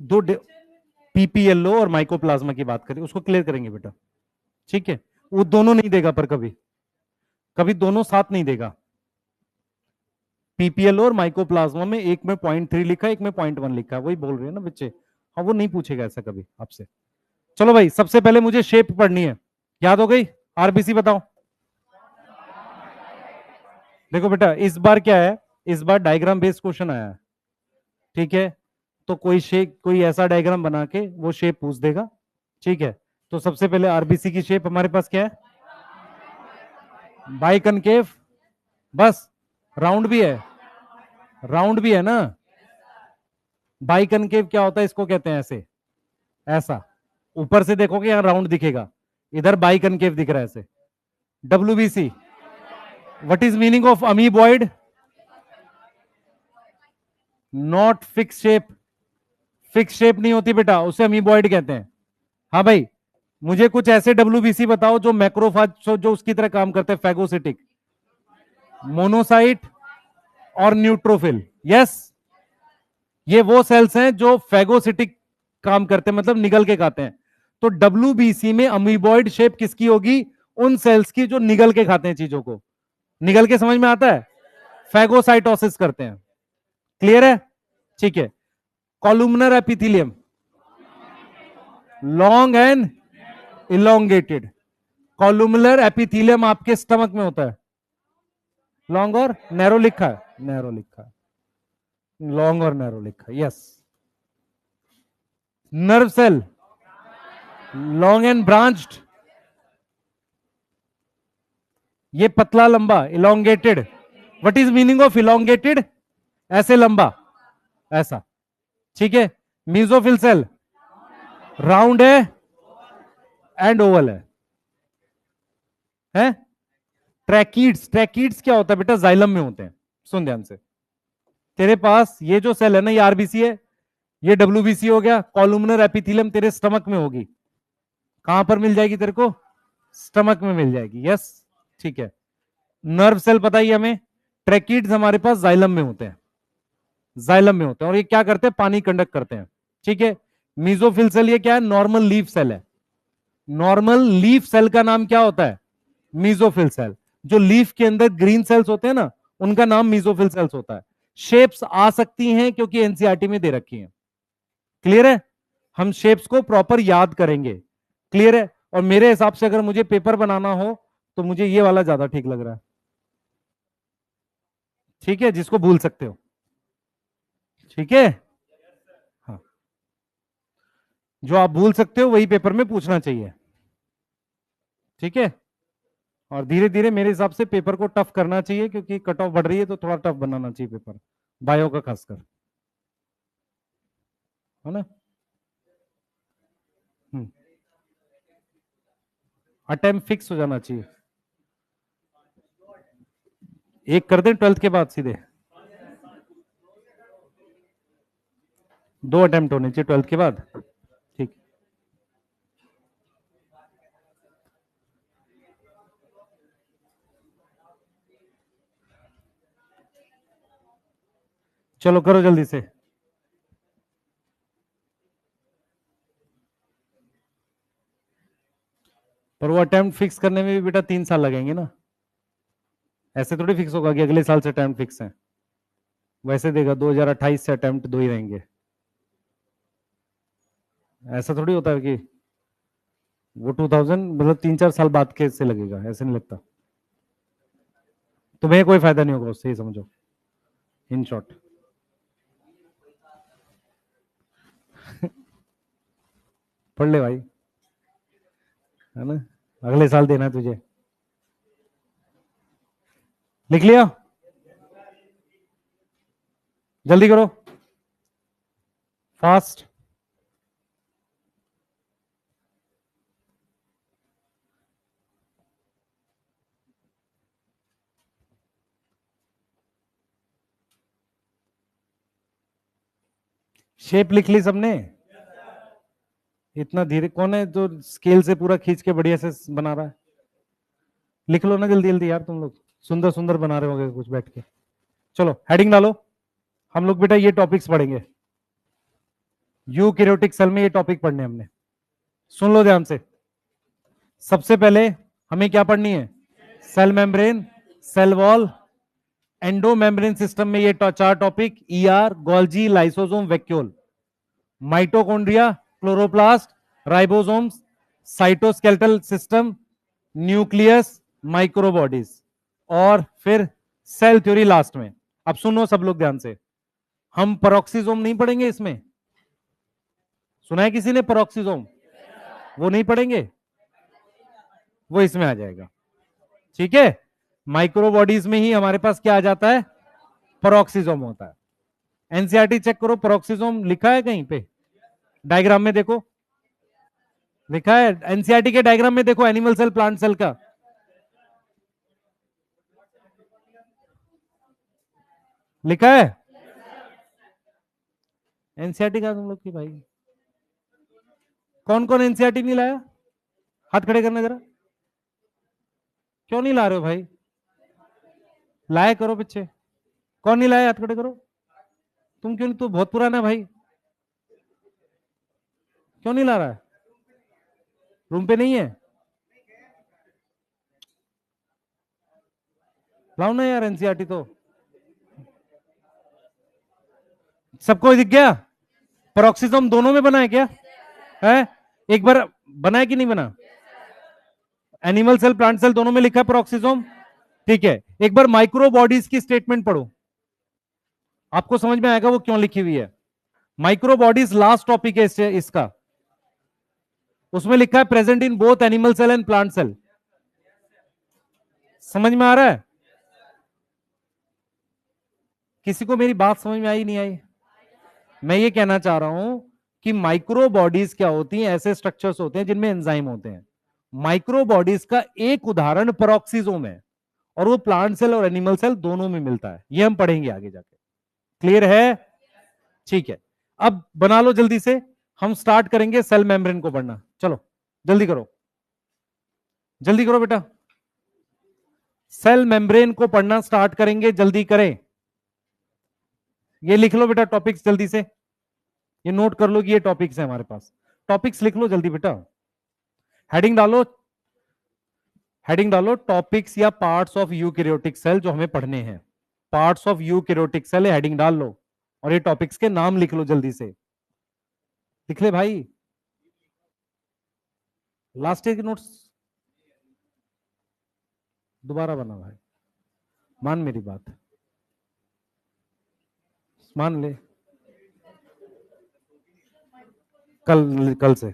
दो पीपीएलओ और माइकोप्लाज्मा की बात करें, उसको क्लियर करेंगे बेटा, ठीक है। वो दोनों नहीं देगा, पर कभी कभी दोनों साथ नहीं देगा। पीपीएलओ और माइकोप्लाज्मा में एक में 0.3 लिखा है, एक में 0.1 लिखा है, वही बोल रहे हैं ना बच्चे। हाँ, वो नहीं पूछेगा ऐसा कभी आपसे। चलो भाई, सबसे पहले मुझे शेप पढ़नी है, याद हो गई? आरबीसी बताओ। देखो बेटा, इस बार क्या है, इस बार डायग्राम बेस्ड क्वेश्चन आया है, ठीक है। तो कोई शेप, कोई ऐसा डायग्राम बना के वो शेप पूछ देगा, ठीक है। तो सबसे पहले आरबीसी की शेप हमारे पास क्या है? बाई कनकेव, बस। राउंड भी है, राउंड भी है ना। बाई कनकेव क्या होता है? इसको कहते हैं ऐसे, ऐसा। ऊपर से देखोगे यहां राउंड दिखेगा, इधर बाई कनकेव दिख रहा है ऐसे। WBC, what is meaning of amoeboid? Not fix shape. Fix shape नहीं होती बेटा, उसे अमीबॉइड कहते हैं। हाँ भाई, मुझे कुछ ऐसे डब्ल्यूबीसी बताओ जो मैक्रोफाज, जो उसकी तरह काम करते हैं, फैगोसिटिक, मोनोसाइट और न्यूट्रोफिल। यस, ये वो सेल्स हैं जो फैगोसिटिक काम करते हैं, मतलब निगल के खाते हैं। तो डब्ल्यूबीसी में अमीबॉइड शेप किसकी होगी? उन सेल्स की जो निगल के खाते हैं चीजों को। निगल के समझ में आता है? फैगोसाइटोसिस करते हैं। क्लियर है? ठीक है। Columnar epithelium, long and elongated. Columnar epithelium आपके स्टमक में होता है। लॉन्ग और नैरो लिखा है, नैरो लिखा है, लॉन्ग और नैरो लिखा है, yes. Nerve cell, long and branched, ये पतला लंबा, elongated. What is meaning of elongated? ऐसे लंबा, ऐसा। ठीक है। मीजोफिल सेल, राउंड है एंड ओवल है? ट्रैकीड्स, ट्रैकीड्स क्या होता है बेटा? जाइलम में होते हैं। सुन ध्यान से, तेरे पास ये जो सेल है ना, ये आरबीसी है, ये डब्ल्यूबीसी हो गया। कॉलुमनर एपिथेलियम तेरे स्टमक में होगी। कहां पर मिल जाएगी तेरे को? स्टमक में मिल जाएगी, यस। ठीक है। नर्व सेल पता ही हमें, ट्रैकीड्स हमारे पास जाइलम में होते हैं, जाइलम में होते हैं, और ये क्या करते हैं? पानी कंडक्ट करते हैं। ठीक है। मीजोफिल सेल ये क्या है? नॉर्मल लीफ सेल है। नॉर्मल लीफ सेल का नाम क्या होता है? Mesophyll cell. जो लीफ के अंदर ग्रीन सेल्स होते हैं ना, उनका नाम मीजोफिल सेल्स होता है। शेप्स आ सकती हैं क्योंकि एनसीईआरटी में दे रखी हैं। क्लियर है? हम शेप्स को प्रॉपर याद करेंगे। क्लियर है? और मेरे हिसाब से अगर मुझे पेपर बनाना हो तो मुझे ये वाला ज्यादा ठीक लग रहा है। ठीक है, जिसको भूल सकते हो। ठीक है, हाँ, जो आप भूल सकते हो वही पेपर में पूछना चाहिए। ठीक है। और धीरे धीरे मेरे हिसाब से पेपर को टफ करना चाहिए, क्योंकि कट ऑफ बढ़ रही है, तो थोड़ा टफ बनाना चाहिए पेपर, बायो का खासकर, है ना? अटेम्प्ट फिक्स हो जाना चाहिए। एक कर दें 12th के बाद सीधे? 2 अटेम्प्ट होने चाहिए 12th के बाद। ठीक, चलो करो जल्दी से। पर वो अटेम्प्ट फिक्स करने में भी बेटा 3 साल लगेंगे ना। ऐसे थोड़ी फिक्स होगा कि अगले साल से अटेम्प्ट फिक्स है। वैसे देगा 2028 से अटेम्प्ट 2 ही रहेंगे। ऐसा थोड़ी होता है कि वो 2000 मतलब 3-4 साल बाद के से लगेगा, ऐसे नहीं लगता। तुम्हें कोई फायदा नहीं होगा उससे, ही समझो, इन शॉर्ट। पढ़ ले भाई, है ना? अगले साल देना है तुझे। लिख लिया? जल्दी करो, फास्ट। शेप लिख ली सबने? इतना धीरे कौन है जो स्केल से पूरा खींच के बढ़िया से बना रहा है? लिख लो ना जल्दी जल्दी यार, तुम लोग सुंदर सुंदर बना रहे होगे कुछ बैठ के। चलो हेडिंग डालो। हम लोग बेटा ये टॉपिक्स पढ़ेंगे, यूकैरियोटिक सेल में ये टॉपिक पढ़ने हमने। सुन लो ध्यान से। सबसे पहले हमें क्या पढ़नी है? Cell membrane, cell wall, endo membrane system में ये 4 topic, ER, Golgi, lysosome, vacuole, mitochondria, chloroplast, ribosomes, cytoskeletal system, nucleus, microbodies, और फिर सेल थ्योरी लास्ट में। अब सुनो सब लोग ध्यान से, हम पेरोक्सिसोम नहीं पढ़ेंगे इसमें। सुना है किसी ने पेरोक्सिसोम? वो नहीं पढ़ेंगे, वो इसमें आ जाएगा। ठीक है। माइक्रोबॉडीज में ही हमारे पास क्या आ जाता है? पेरोक्सिसोम होता है। एनसीईआरटी चेक करो, पेरोक्सिसोम लिखा है कहीं पे? डायग्राम में देखो, लिखा है? एनसीईआरटी के डायग्राम में देखो, एनिमल सेल प्लांट सेल का लिखा है? एनसीईआरटी का तुम लोग की भाई, कौन कौन एनसीईआरटी नहीं लाया? हाथ खड़े करना जरा। क्यों नहीं ला रहे हो भाई? लाए करो पीछे। कौन नहीं लाया? हाथ खड़े करो। तुम क्यों नहीं? तू बहुत पुराना है भाई, क्यों नहीं ला रहा है? रूम पे नहीं है? लाओ ना यार एनसीईआरटी तो। सबको दिख गया? पेरोक्सिसोम दोनों में बना है क्या? है? एक बार बना है कि नहीं बना? एनिमल सेल प्लांट सेल दोनों में लिखा है पेरोक्सिसोम। ठीक है, एक बार माइक्रो बॉडीज की स्टेटमेंट पढ़ो, आपको समझ में आएगा वो क्यों लिखी हुई है। माइक्रो बॉडीज लास्ट टॉपिक है इसका, उसमें लिखा है present in both animal cell and plant cell. समझ में आ रहा है? किसी को मेरी बात समझ में आई नहीं आई? मैं ये कहना चाह रहा हूं कि माइक्रो बॉडीज क्या होती हैं, ऐसे स्ट्रक्चर्स होते हैं जिनमें एंजाइम होते हैं। माइक्रो बॉडीज का एक उदाहरण पेरोक्सिसोम है, और वो प्लांट सेल और एनिमल सेल दोनों में मिलता है, ये हम पढ़ेंगे आगे जाके। क्लियर है? ठीक है, अब बना लो जल्दी से, हम स्टार्ट करेंगे सेल मेम्ब्रेन को पढ़ना। चलो जल्दी करो, जल्दी करो बेटा, सेल मेम्ब्रेन को पढ़ना स्टार्ट करेंगे, जल्दी करें। ये लिख लो बेटा टॉपिक्स जल्दी से, ये नोट कर लो कि ये टॉपिक्स है हमारे पास। टॉपिक्स लिख लो जल्दी बेटा, हेडिंग डालो, हेडिंग डालो टॉपिक्स या पार्ट्स ऑफ यूकैरियोटिक सेल जो हमें पढ़ने हैं। Parts of eukaryotic cell heading डाल लो, और ये टॉपिक्स के नाम लिख लो जल्दी से। लिख ले भाई, लास्ट ईयर के नोट्स दोबारा बना भाई, मान मेरी बात, मान ले, कल कल से।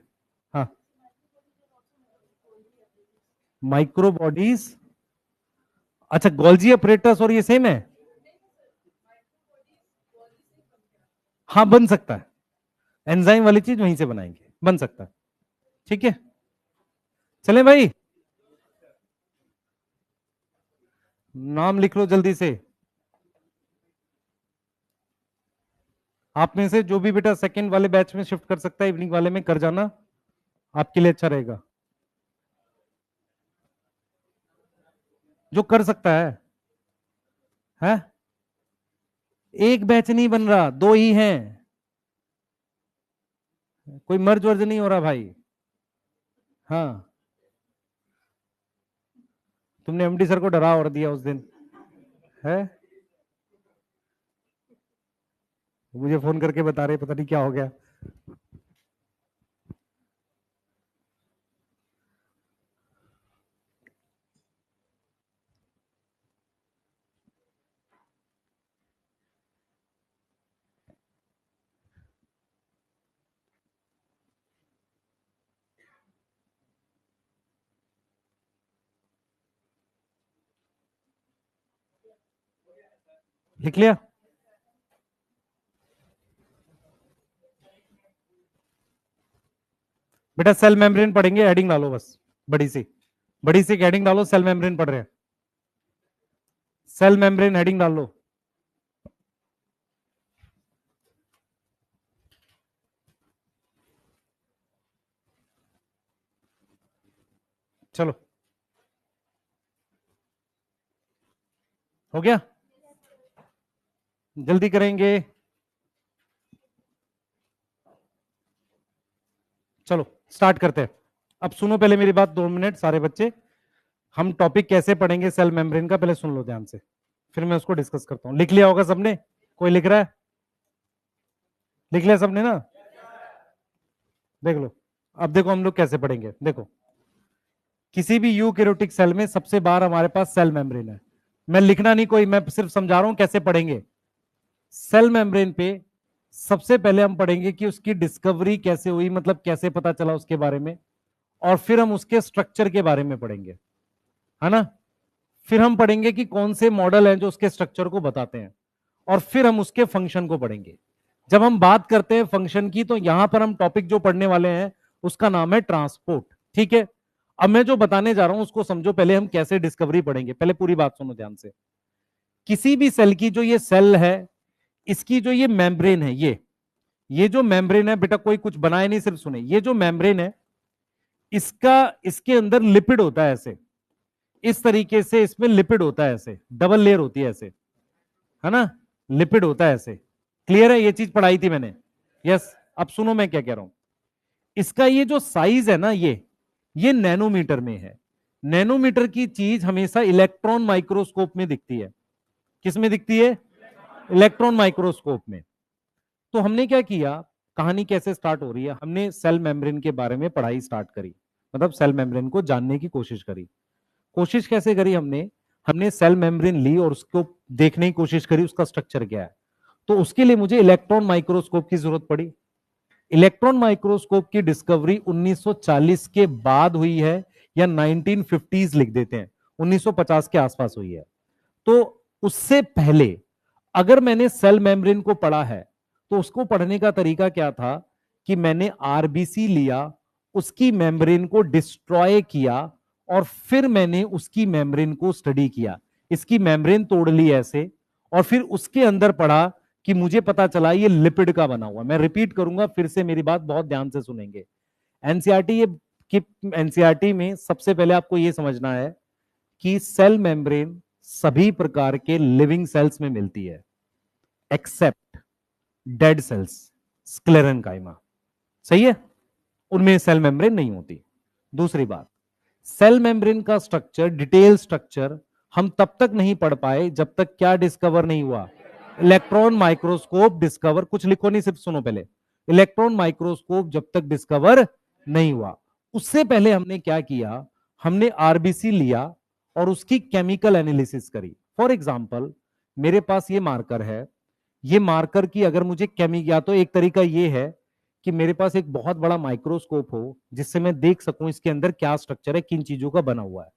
हाँ, माइक्रो बॉडीज, अच्छा गोल्जी अपरेटस और ये सेम है? हाँ बन सकता है, एंजाइम वाली चीज वहीं से बनाएंगे, बन सकता है। ठीक है, चले भाई, नाम लिख लो जल्दी से। आप में से जो भी बेटा सेकंड वाले बैच में शिफ्ट कर सकता है, इवनिंग वाले में कर जाना, आपके लिए अच्छा रहेगा। जो कर सकता है? एक बैच नहीं बन रहा, दो ही हैं, कोई मर्ज वर्ज नहीं हो रहा भाई। हाँ, तुमने एमडी सर को डरा और दिया उस दिन, है? मुझे फोन करके बता रहे पता नहीं क्या हो गया। लिख लिया? बेटा सेल मेम्ब्रेन पढ़ेंगे, हेडिंग डालो बस, बड़ी सी, बड़ी सी हेडिंग डालो, सेल मेम्ब्रेन पढ़ रहे हैं, सेल मेम्ब्रेन हेडिंग डाल लो। चलो हो गया, जल्दी करेंगे। चलो स्टार्ट करते हैं। अब सुनो पहले मेरी बात 2 मिनट सारे बच्चे, हम टॉपिक कैसे पढ़ेंगे सेल मेम्ब्रेन का पहले सुन लो ध्यान से, फिर मैं उसको डिस्कस करता हूं। लिख लिया होगा सबने? कोई लिख रहा है? लिख लिया सबने ना? देख लो, अब देखो हम लोग कैसे पढ़ेंगे। देखो, किसी भी यूकैरियोटिक सेल में सबसे बाहर हमारे पास सेल मेम्ब्रेन है। मैं लिखना नहीं कोई, मैं सिर्फ समझा रहा हूं कैसे पढ़ेंगे। सेल मेम्ब्रेन पे सबसे पहले हम पढ़ेंगे कि उसकी डिस्कवरी कैसे हुई, मतलब कैसे पता चला उसके बारे में, और फिर हम उसके स्ट्रक्चर के बारे में पढ़ेंगे, है ना? फिर हम पढ़ेंगे कि कौन से मॉडल हैं जो उसके स्ट्रक्चर को बताते हैं, और फिर हम उसके फंक्शन को पढ़ेंगे। जब हम बात करते हैं फंक्शन की, तो यहां पर हम टॉपिक जो पढ़ने वाले हैं उसका नाम है ट्रांसपोर्ट। ठीक है, अब मैं जो बताने जा रहा हूं उसको समझो, पहले हम कैसे डिस्कवरी पढ़ेंगे, पहले पूरी बात सुनो ध्यान से। किसी भी सेल की जो ये सेल है, इसकी जो ये मेम्ब्रेन है, ये जो मेम्ब्रेन है बेटा, कोई कुछ बनाए नहीं, सिर्फ सुने, ये जो मेम्ब्रेन है इसका, इसके अंदर लिपिड होता है ऐसे, इस तरीके से इसमें लिपिड होता है ऐसे, डबल लेयर होती है ऐसे, है ना? लिपिड होता है ऐसे। क्लियर है? ये चीज पढ़ाई थी मैंने। यस, अब सुनो मैं क्या कह रहा हूं। इसका ये जो साइज है ना, ये नैनोमीटर में है। नैनोमीटर की चीज हमेशा इलेक्ट्रॉन माइक्रोस्कोप में दिखती है। किस में दिखती है? इलेक्ट्रॉन माइक्रोस्कोप में। तो हमने क्या किया, कहानी कैसे स्टार्ट हो रही है, हमने सेल मेम्ब्रेन के बारे में पढ़ाई स्टार्ट करी, मतलब सेल मेम्ब्रेन को जानने की कोशिश करी। कोशिश कैसे करी हमने, हमने सेल मेम्ब्रेन ली और उसको देखने की कोशिश करी उसका स्ट्रक्चर क्या है। तो उसके लिए मुझे इलेक्ट्रॉन माइक्रोस्कोप की जरूरत पड़ी। इलेक्ट्रॉन माइक्रोस्कोप की डिस्कवरी 1940 के बाद हुई है, या 1950s लिख देते हैं, 1950 के आसपास हुई है। तो उससे पहले अगर मैंने सेल मेम्ब्रेन को पढ़ा है, तो उसको पढ़ने का तरीका क्या था कि मैंने आरबीसी लिया, उसकी मेम्ब्रेन को डिस्ट्रॉय किया, और फिर मैंने उसकी मेम्ब्रेन को स्टडी किया। इसकी मेम्ब्रेन तोड़ ली ऐसे, और फिर उसके अंदर पढ़ा कि मुझे पता चला ये लिपिड का बना हुआ। मैं रिपीट करूंगा फिर से, मेरी बात बहुत ध्यान से सुनेंगे। एनसीईआरटी ये कि एनसीईआरटी में सबसे पहले आपको यह समझना है कि सेल मेम्ब्रेन सभी प्रकार के लिविंग सेल्स में मिलती है, एक्सेप्ट डेड सेल्स, स्क्लेरेनकाइमा। सही है, उनमें सेल मेम्ब्रेन नहीं होती। दूसरी बात, सेल मेम्ब्रेन का स्ट्रक्चर, डिटेल स्ट्रक्चर हम तब तक नहीं पढ़ पाए जब तक क्या डिस्कवर नहीं हुआ, इलेक्ट्रॉन माइक्रोस्कोप डिस्कवर। कुछ लिखो नहीं, सिर्फ सुनो पहले। इलेक्ट्रॉन माइक्रोस्कोप जब तक डिस्कवर नहीं हुआ, उससे पहले हमने क्या किया, हमने आरबीसी लिया और उसकी केमिकल एनालिसिस करी। फॉर एग्जाम्पल, मेरे पास ये मार्कर है, ये मार्कर की अगर मुझे या तो एक तरीका ये है कि मेरे पास एक बहुत बड़ा माइक्रोस्कोप हो जिससे मैं देख सकूं इसके अंदर क्या स्ट्रक्चर है, किन चीजों का बना हुआ है।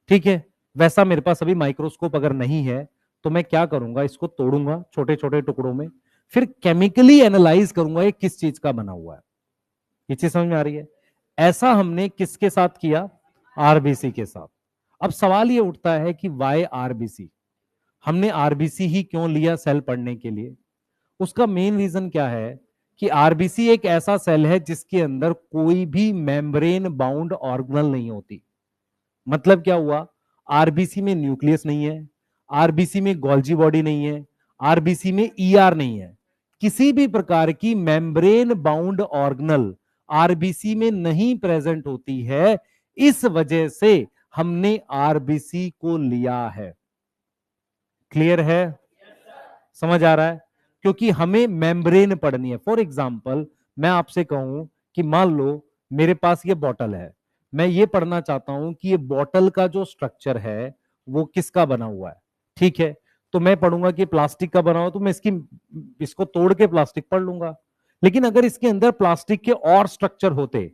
ठीक है, वैसा मेरे पास अभी माइक्रोस्कोप अगर नहीं है, तो मैं क्या करूंगा, इसको तोड़ूंगा छोटे छोटे टुकड़ों में, फिर केमिकली एनालाइज करूंगा ये किस चीज का बना हुआ है। ये चीज समझ में आ रही है? ऐसा हमने किसके साथ किया, आरबीसी के साथ। अब सवाल ये उठता है कि वाई आरबीसी, हमने आरबीसी ही क्यों लिया सेल पढ़ने के लिए? उसका मेन रीजन क्या है कि आरबीसी एक ऐसा सेल है जिसके अंदर कोई भी मेम्ब्रेन बाउंड ऑर्गेनल नहीं होती। मतलब क्या हुआ, आरबीसी में न्यूक्लियस नहीं है, आरबीसी में गोल्जी बॉडी नहीं है, आरबीसी में ईआर नहीं है, किसी भी प्रकार की मेम्ब्रेन बाउंड ऑर्गेनल आरबीसी में नहीं प्रेजेंट होती है। इस वजह से हमने आरबीसी को लिया है। क्लियर है? समझ आ रहा है? क्योंकि हमें मेम्ब्रेन पढ़नी है। फॉर एग्जाम्पल, मैं आपसे कहूं कि मान लो मेरे पास ये बॉटल है, मैं ये पढ़ना चाहता हूं कि ये बॉटल का जो स्ट्रक्चर है वो किसका बना हुआ है। ठीक है, तो मैं पढ़ूंगा कि प्लास्टिक का बना हुआ, तो मैं इसको तोड़ के प्लास्टिक पढ़ लूंगा। लेकिन अगर इसके अंदर प्लास्टिक के और स्ट्रक्चर होते,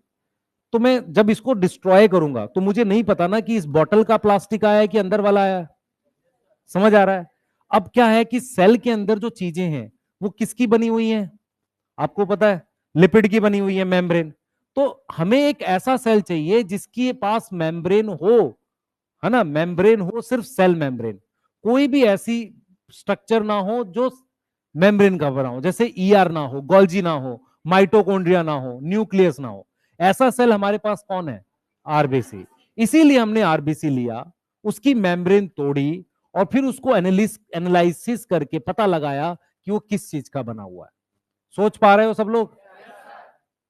तो मैं जब इसको डिस्ट्रॉय करूंगा तो मुझे नहीं पता ना कि इस बॉटल का प्लास्टिक आया है कि अंदर वाला आया है। समझ आ रहा है? अब क्या है कि सेल के अंदर जो चीजें हैं वो किसकी बनी हुई हैं, आपको पता है, लिपिड की बनी हुई है, मेम्ब्रेन। तो हमें एक ऐसा सेल चाहिए जिसके पास मेम्ब्रेन हो, है ना, मेम्ब्रेन हो, सिर्फ सेल मेम्ब्रेन, कोई भी ऐसी स्ट्रक्चर ना हो जो मेम्ब्रेन का बना हो, जैसे ईआर ना हो, गोल्जी ना हो, माइटोकॉन्ड्रिया ना हो, न्यूक्लियस ना हो। ऐसा सेल हमारे पास कौन है, आरबीसी। इसीलिए हमने आरबीसी लिया, उसकी मेम्ब्रेन तोड़ी, और फिर उसको एनालिसिस करके पता लगाया कि वो किस चीज का बना हुआ है। सोच पा रहे हो सब लोग?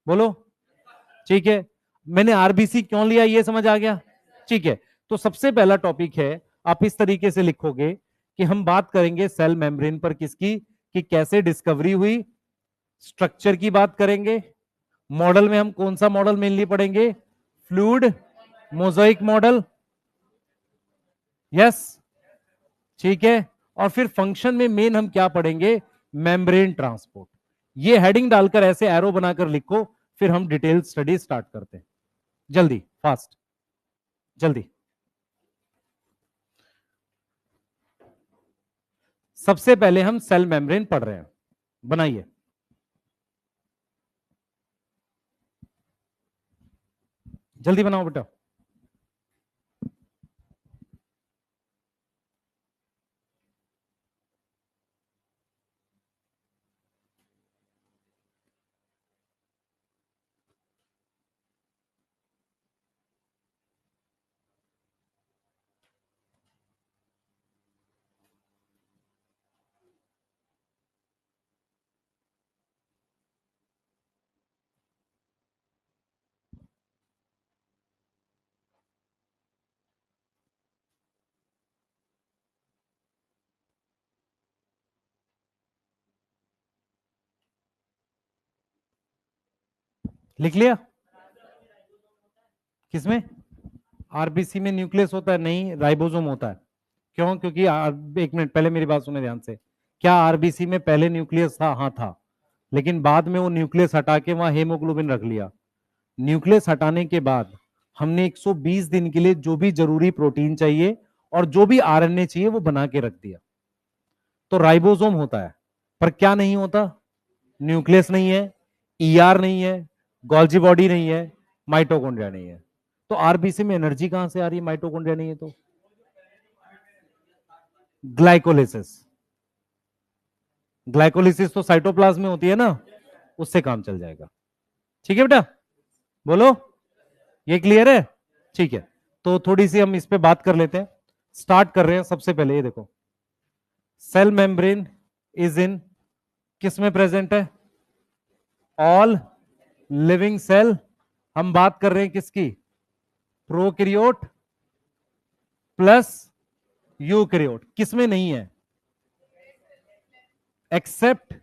बोलो। ठीक है, मैंने आरबीसी क्यों लिया ये समझ आ गया? ठीक है, तो सबसे पहला टॉपिक है, आप इस तरीके से लिखोगे कि हम बात करेंगे सेल मेम्ब्रेन पर किसकी, कि कैसे डिस्कवरी हुई, स्ट्रक्चर की बात करेंगे, मॉडल में हम कौन सा मॉडल मेनली पढ़ेंगे, फ्लूइड मोजाइक मॉडल। यस, ठीक है, और फिर फंक्शन में मेन हम क्या पढ़ेंगे, मेम्ब्रेन ट्रांसपोर्ट। ये हेडिंग डालकर ऐसे एरो बनाकर लिखो, फिर हम डिटेल स्टडी स्टार्ट करते हैं। जल्दी, फास्ट, जल्दी। सबसे पहले हम सेल मेम्ब्रेन पढ़ रहे हैं, बनाइए। जल्दी बनाओ बेटा। लिख लिया? किसमें? आरबीसी में न्यूक्लियस होता है? नहीं, राइबोसोम होता है। क्यों? क्योंकि एक मिनट पहले मेरी बात सुने ध्यान से। क्या आरबीसी में पहले न्यूक्लियस था? हाँ था। लेकिन बाद में वो न्यूक्लियस हटा के वहां हेमोग्लोबिन रख लिया। न्यूक्लियस हटाने के बाद हमने 120 दिन के लिए जो भी जरूरी प्रोटीन चाहिए और जो भी आरएनए चाहिए वो बना के रख दिया। तो राइबोसोम होता है। पर क्या नहीं होता? न्यूक्लियस नहीं है, ईआर नहीं है, गोल्जी बॉडी नहीं है, माइटोकॉन्ड्रिया नहीं है। तो आरबीसी में एनर्जी कहां से आ रही है? माइटोकॉन्ड्रिया नहीं है तो ग्लाइकोलिसिस। ग्लाइकोलिसिस तो साइटोप्लाज्म में होती है ना, उससे काम चल जाएगा। ठीक है बेटा, बोलो, ये क्लियर है? ठीक है, तो थोड़ी सी हम इस पे बात कर लेते हैं। स्टार्ट कर रहे हैं। सबसे पहले ये देखो, सेल मेम्ब्रेन इज इन, किस में प्रेजेंट है? All living cell. हम बात कर रहे हैं किसकी? Prokaryote plus eukaryote. किसमें नहीं है? Except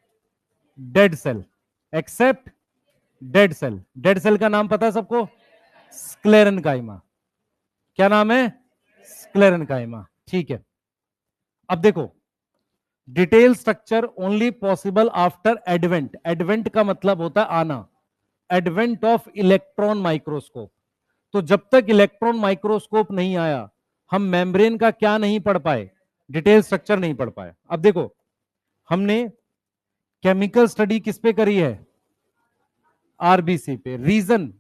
dead cell. Except dead cell. Dead cell का नाम पता है सबको? स्क्लेरेनकाइमा। क्या नाम है? स्क्लेरेनकाइमा। ठीक है, अब देखो, detail structure only possible after advent. Advent का मतलब होता है आना। Advent of electron microscope. तो जब तक इलेक्ट्रॉन माइक्रोस्कोप नहीं आया, हम मेम्ब्रेन का क्या नहीं पढ़ पाए? डिटेल स्ट्रक्चर नहीं पढ़ पाए। अब देखो, हमने केमिकल स्टडी किस पे करी है? आरबीसी पे। Reason,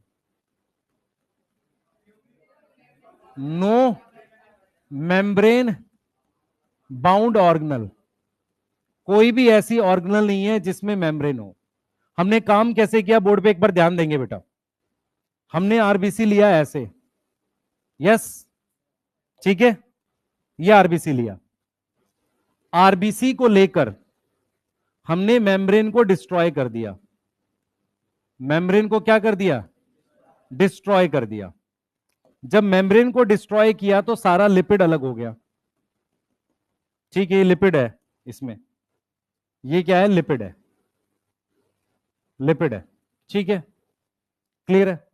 no membrane bound organelle. कोई भी ऐसी ऑर्गेनल नहीं है जिसमें मेम्ब्रेन हो। हमने काम कैसे किया बोर्ड पे एक बार ध्यान देंगे बेटा। हमने आरबीसी लिया ऐसे, यस, ठीक है, ये आरबीसी लिया। आरबीसी को लेकर हमने मेम्ब्रेन को डिस्ट्रॉय कर दिया। मेम्ब्रेन को क्या कर दिया? डिस्ट्रॉय कर दिया। जब मेम्ब्रेन को डिस्ट्रॉय किया तो सारा लिपिड अलग हो गया। ठीक है, ये लिपिड है इसमें, ये क्या है? लिपिड है, लिपिड है। ठीक है, क्लियर है?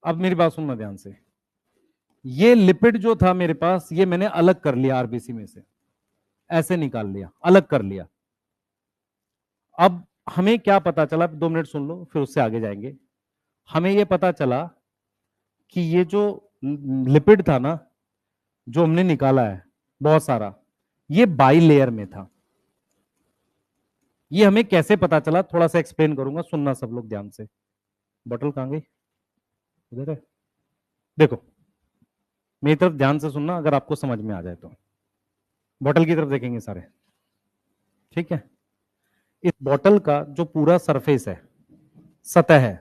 अब मेरी बात सुनना ध्यान से। ये लिपिड जो था मेरे पास, ये मैंने अलग कर लिया आरबीसी में से, ऐसे निकाल लिया, अलग कर लिया। अब हमें क्या पता चला? 2 मिनट सुन लो, फिर उससे आगे जाएंगे। हमें यह पता चला कि ये जो लिपिड था ना, जो हमने निकाला है बहुत सारा, ये बाई लेयर में था। ये हमें कैसे पता चला? थोड़ा सा एक्सप्लेन करूंगा, सुनना सब लोग ध्यान से। बोतल कहां गई? उधर है। देखो, मेरी तरफ ध्यान से सुनना, अगर आपको समझ में आ जाए तो। बोतल की तरफ देखेंगे सारे, ठीक है? इस बोतल का जो पूरा सरफेस है, सतह है,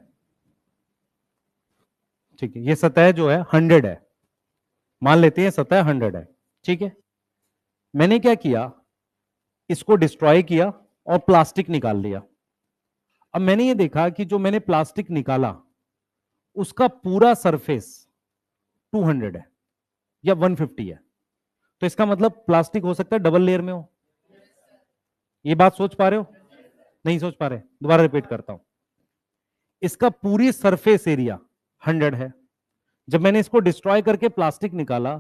ठीक है, ये सतह जो है 100 है, मान लेते हैं सतह 100 है, ठीक है। मैंने क्या किया? इसको डिस्ट्रॉय किया और प्लास्टिक निकाल लिया। अब मैंने ये देखा कि जो मैंने प्लास्टिक निकाला, उसका पूरा सरफेस 200 है या 150 है। तो इसका मतलब प्लास्टिक हो सकता है डबल लेयर में हो। ये बात सोच पा रहे हो? नहीं सोच पा रहे? दोबारा रिपीट करता हूं। इसका पूरी सरफेस एरिया 100 है। जब मैंने इसको डिस्ट्रॉय करके प्लास्टिक निकाला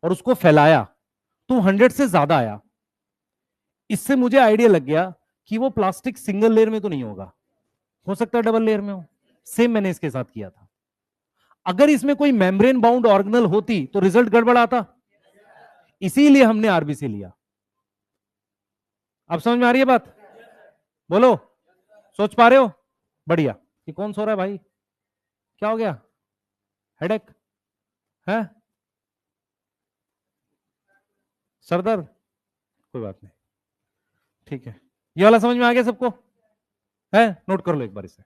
और उसको फैलाया, तो 100 से ज्यादा आया। इससे मुझे आइडिया लग गया कि वो प्लास्टिक सिंगल लेयर में तो नहीं होगा, हो सकता है डबल लेयर में हो। सेम मैंने इसके साथ किया था। अगर इसमें कोई मेम्ब्रेन बाउंड ऑर्गेनल होती तो रिजल्ट गड़बड़ आता। इसीलिए हमने आरबीसी लिया। अब समझ में आ रही है बात? बोलो, सोच पा रहे हो? बढ़िया। ये कौन सो रहा है भाई? क्या हो गया? हेडेक है? सरदर्द? कोई बात नहीं, ठीक है। ये वाला समझ में आ गया सबको? है? नोट कर लो एक बार इसे।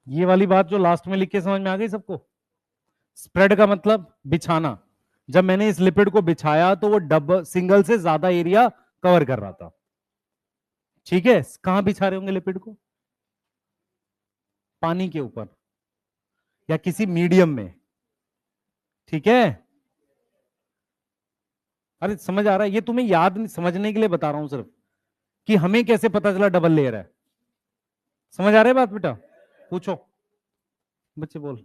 ये वाली बात जो लास्ट में लिख के समझ में आ गई सबको? स्प्रेड का मतलब बिछाना। जब मैंने इस लिपिड को बिछाया तो वो डबल सिंगल से ज्यादा एरिया कवर कर रहा था। ठीक है, कहां बिछा रहे होंगे लिपिड को? पानी के ऊपर या किसी मीडियम में। ठीक है, अरे समझ आ रहा है? ये तुम्हें याद समझने के लिए बता रहा हूं सिर्फ, कि हमें कैसे पता चला डबल लेयर है। समझ आ रहा है बात बेटा? पूछो, बच्चे बोल।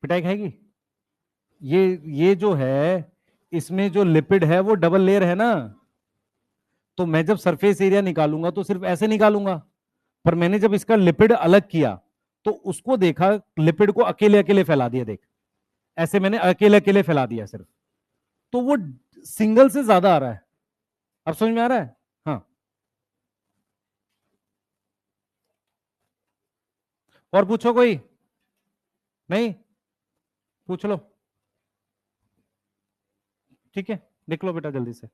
पिटाई खाएगी? ये जो है, इसमें जो लिपिड है वो डबल लेयर है ना। तो मैं जब सरफेस एरिया निकालूंगा तो सिर्फ ऐसे निकालूंगा, पर मैंने जब इसका लिपिड अलग किया तो उसको देखा, लिपिड को अकेले अकेले फैला दिया। देख, ऐसे मैंने अकेले अकेले फैला दिया सिर्फ, तो वो सिंगल से ज्यादा आ रहा है। अब समझ में आ रहा है? हाँ, और पूछो कोई? नहीं, पूछ लो। ठीक है, लिख लो बेटा जल्दी से।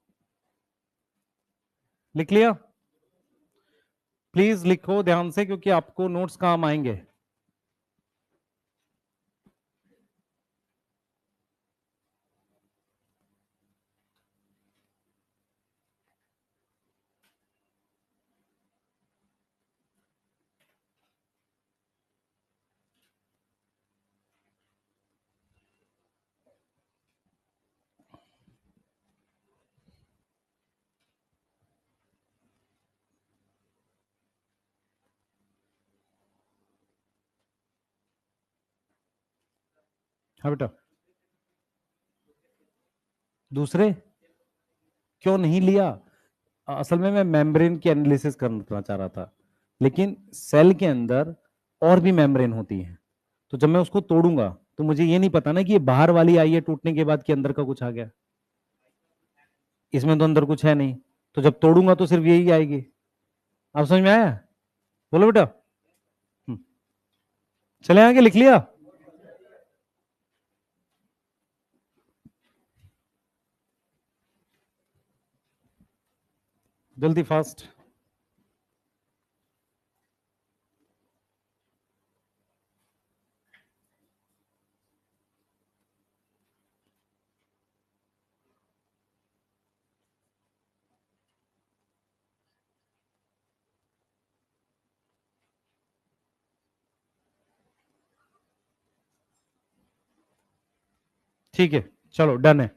लिख लिया? प्लीज लिखो ध्यान से, क्योंकि आपको नोट्स काम आएंगे। हाँ बेटा। दूसरे क्यों नहीं लिया? असल में मैं मेम्ब्रेन की एनालिसिस करना चाह रहा था, लेकिन सेल के अंदर और भी मेम्ब्रेन होती है। तो जब मैं उसको तोड़ूंगा तो मुझे ये नहीं पता ना कि ये बाहर वाली आई है टूटने के बाद कि अंदर का कुछ आ गया। इसमें तो अंदर कुछ है नहीं, तो जब तोड़ूंगा तो सिर्फ यही आएगी। आप समझ में आया? बोलो बेटा। हम्म, चले आगे, लिख लिया? जल्दी फास्ट। ठीक है, चलो डन है।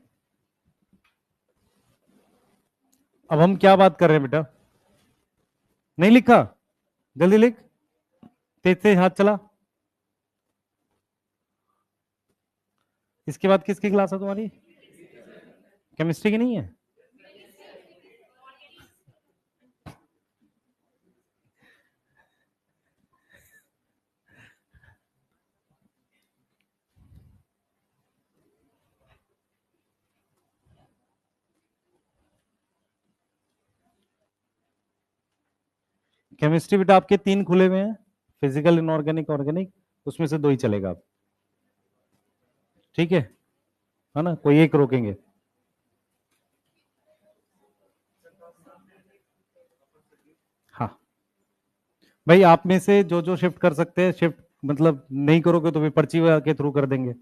अब हम क्या बात कर रहे हैं बेटा? नहीं लिखा? जल्दी लिख, तेज तेज हाथ चला। इसके बाद किसकी क्लास है तुम्हारी? केमिस्ट्री की नहीं है? केमिस्ट्री बेटा आपके 3 खुले हुए हैं, फिजिकल, इनऑर्गेनिक, ऑर्गेनिक। उसमें से 2 ही चलेगा अब। ठीक है ना? कोई एक रोकेंगे? हाँ भाई, आप में से जो जो शिफ्ट कर सकते हैं शिफ्ट, मतलब नहीं करोगे तो फिर पर्ची के थ्रू कर देंगे।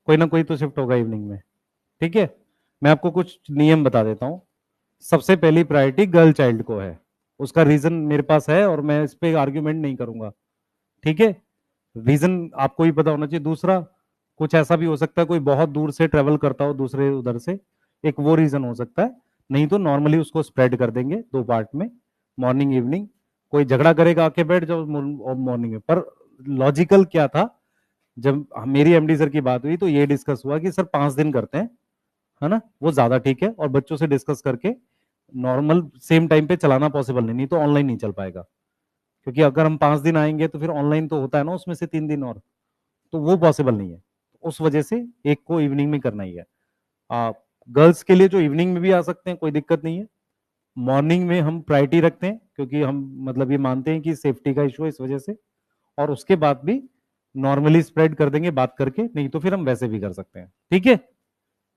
कोई ना कोई तो शिफ्ट होगा इवनिंग में। ठीक है, मैं आपको कुछ नियम बता देता हूँ। सबसे पहली प्रायोरिटी गर्ल चाइल्ड को है, उसका रीजन मेरे पास है और मैं इस पे आर्ग्यूमेंट नहीं करूंगा। ठीक है, रीजन आपको ही पता होना चाहिए। दूसरा, कुछ ऐसा भी हो सकता है कोई बहुत दूर से ट्रेवल करता हो दूसरे उधर से, एक वो रीजन हो सकता है। नहीं तो नॉर्मली उसको स्प्रेड कर देंगे 2 पार्ट में, मॉर्निंग इवनिंग। कोई झगड़ा करेगा आके बैठ जाओ मॉर्निंग में, पर लॉजिकल क्या था, जब मेरी एमडी सर की बात हुई तो ये डिस्कस हुआ कि सर 5 दिन करते हैं, है ना, वो ज्यादा ठीक है। और बच्चों से डिस्कस करके नॉर्मल सेम टाइम पे चलाना पॉसिबल नहीं तो ऑनलाइन नहीं चल पाएगा। क्योंकि अगर हम 5 दिन आएंगे तो फिर ऑनलाइन तो होता है ना उसमें से 3 दिन और, तो वो पॉसिबल नहीं है। उस वजह से एक को इवनिंग में करना ही है। गर्ल्स के लिए जो इवनिंग में भी आ सकते हैं, कोई दिक्कत नहीं है। मॉर्निंग में हम प्रायोरिटी रखते हैं क्योंकि हम मतलब ये मानते हैं कि सेफ्टी का इशू है इस वजह से। और उसके बाद भी नॉर्मली स्प्रेड कर देंगे बात करके, नहीं तो फिर हम वैसे भी कर सकते हैं। ठीक है,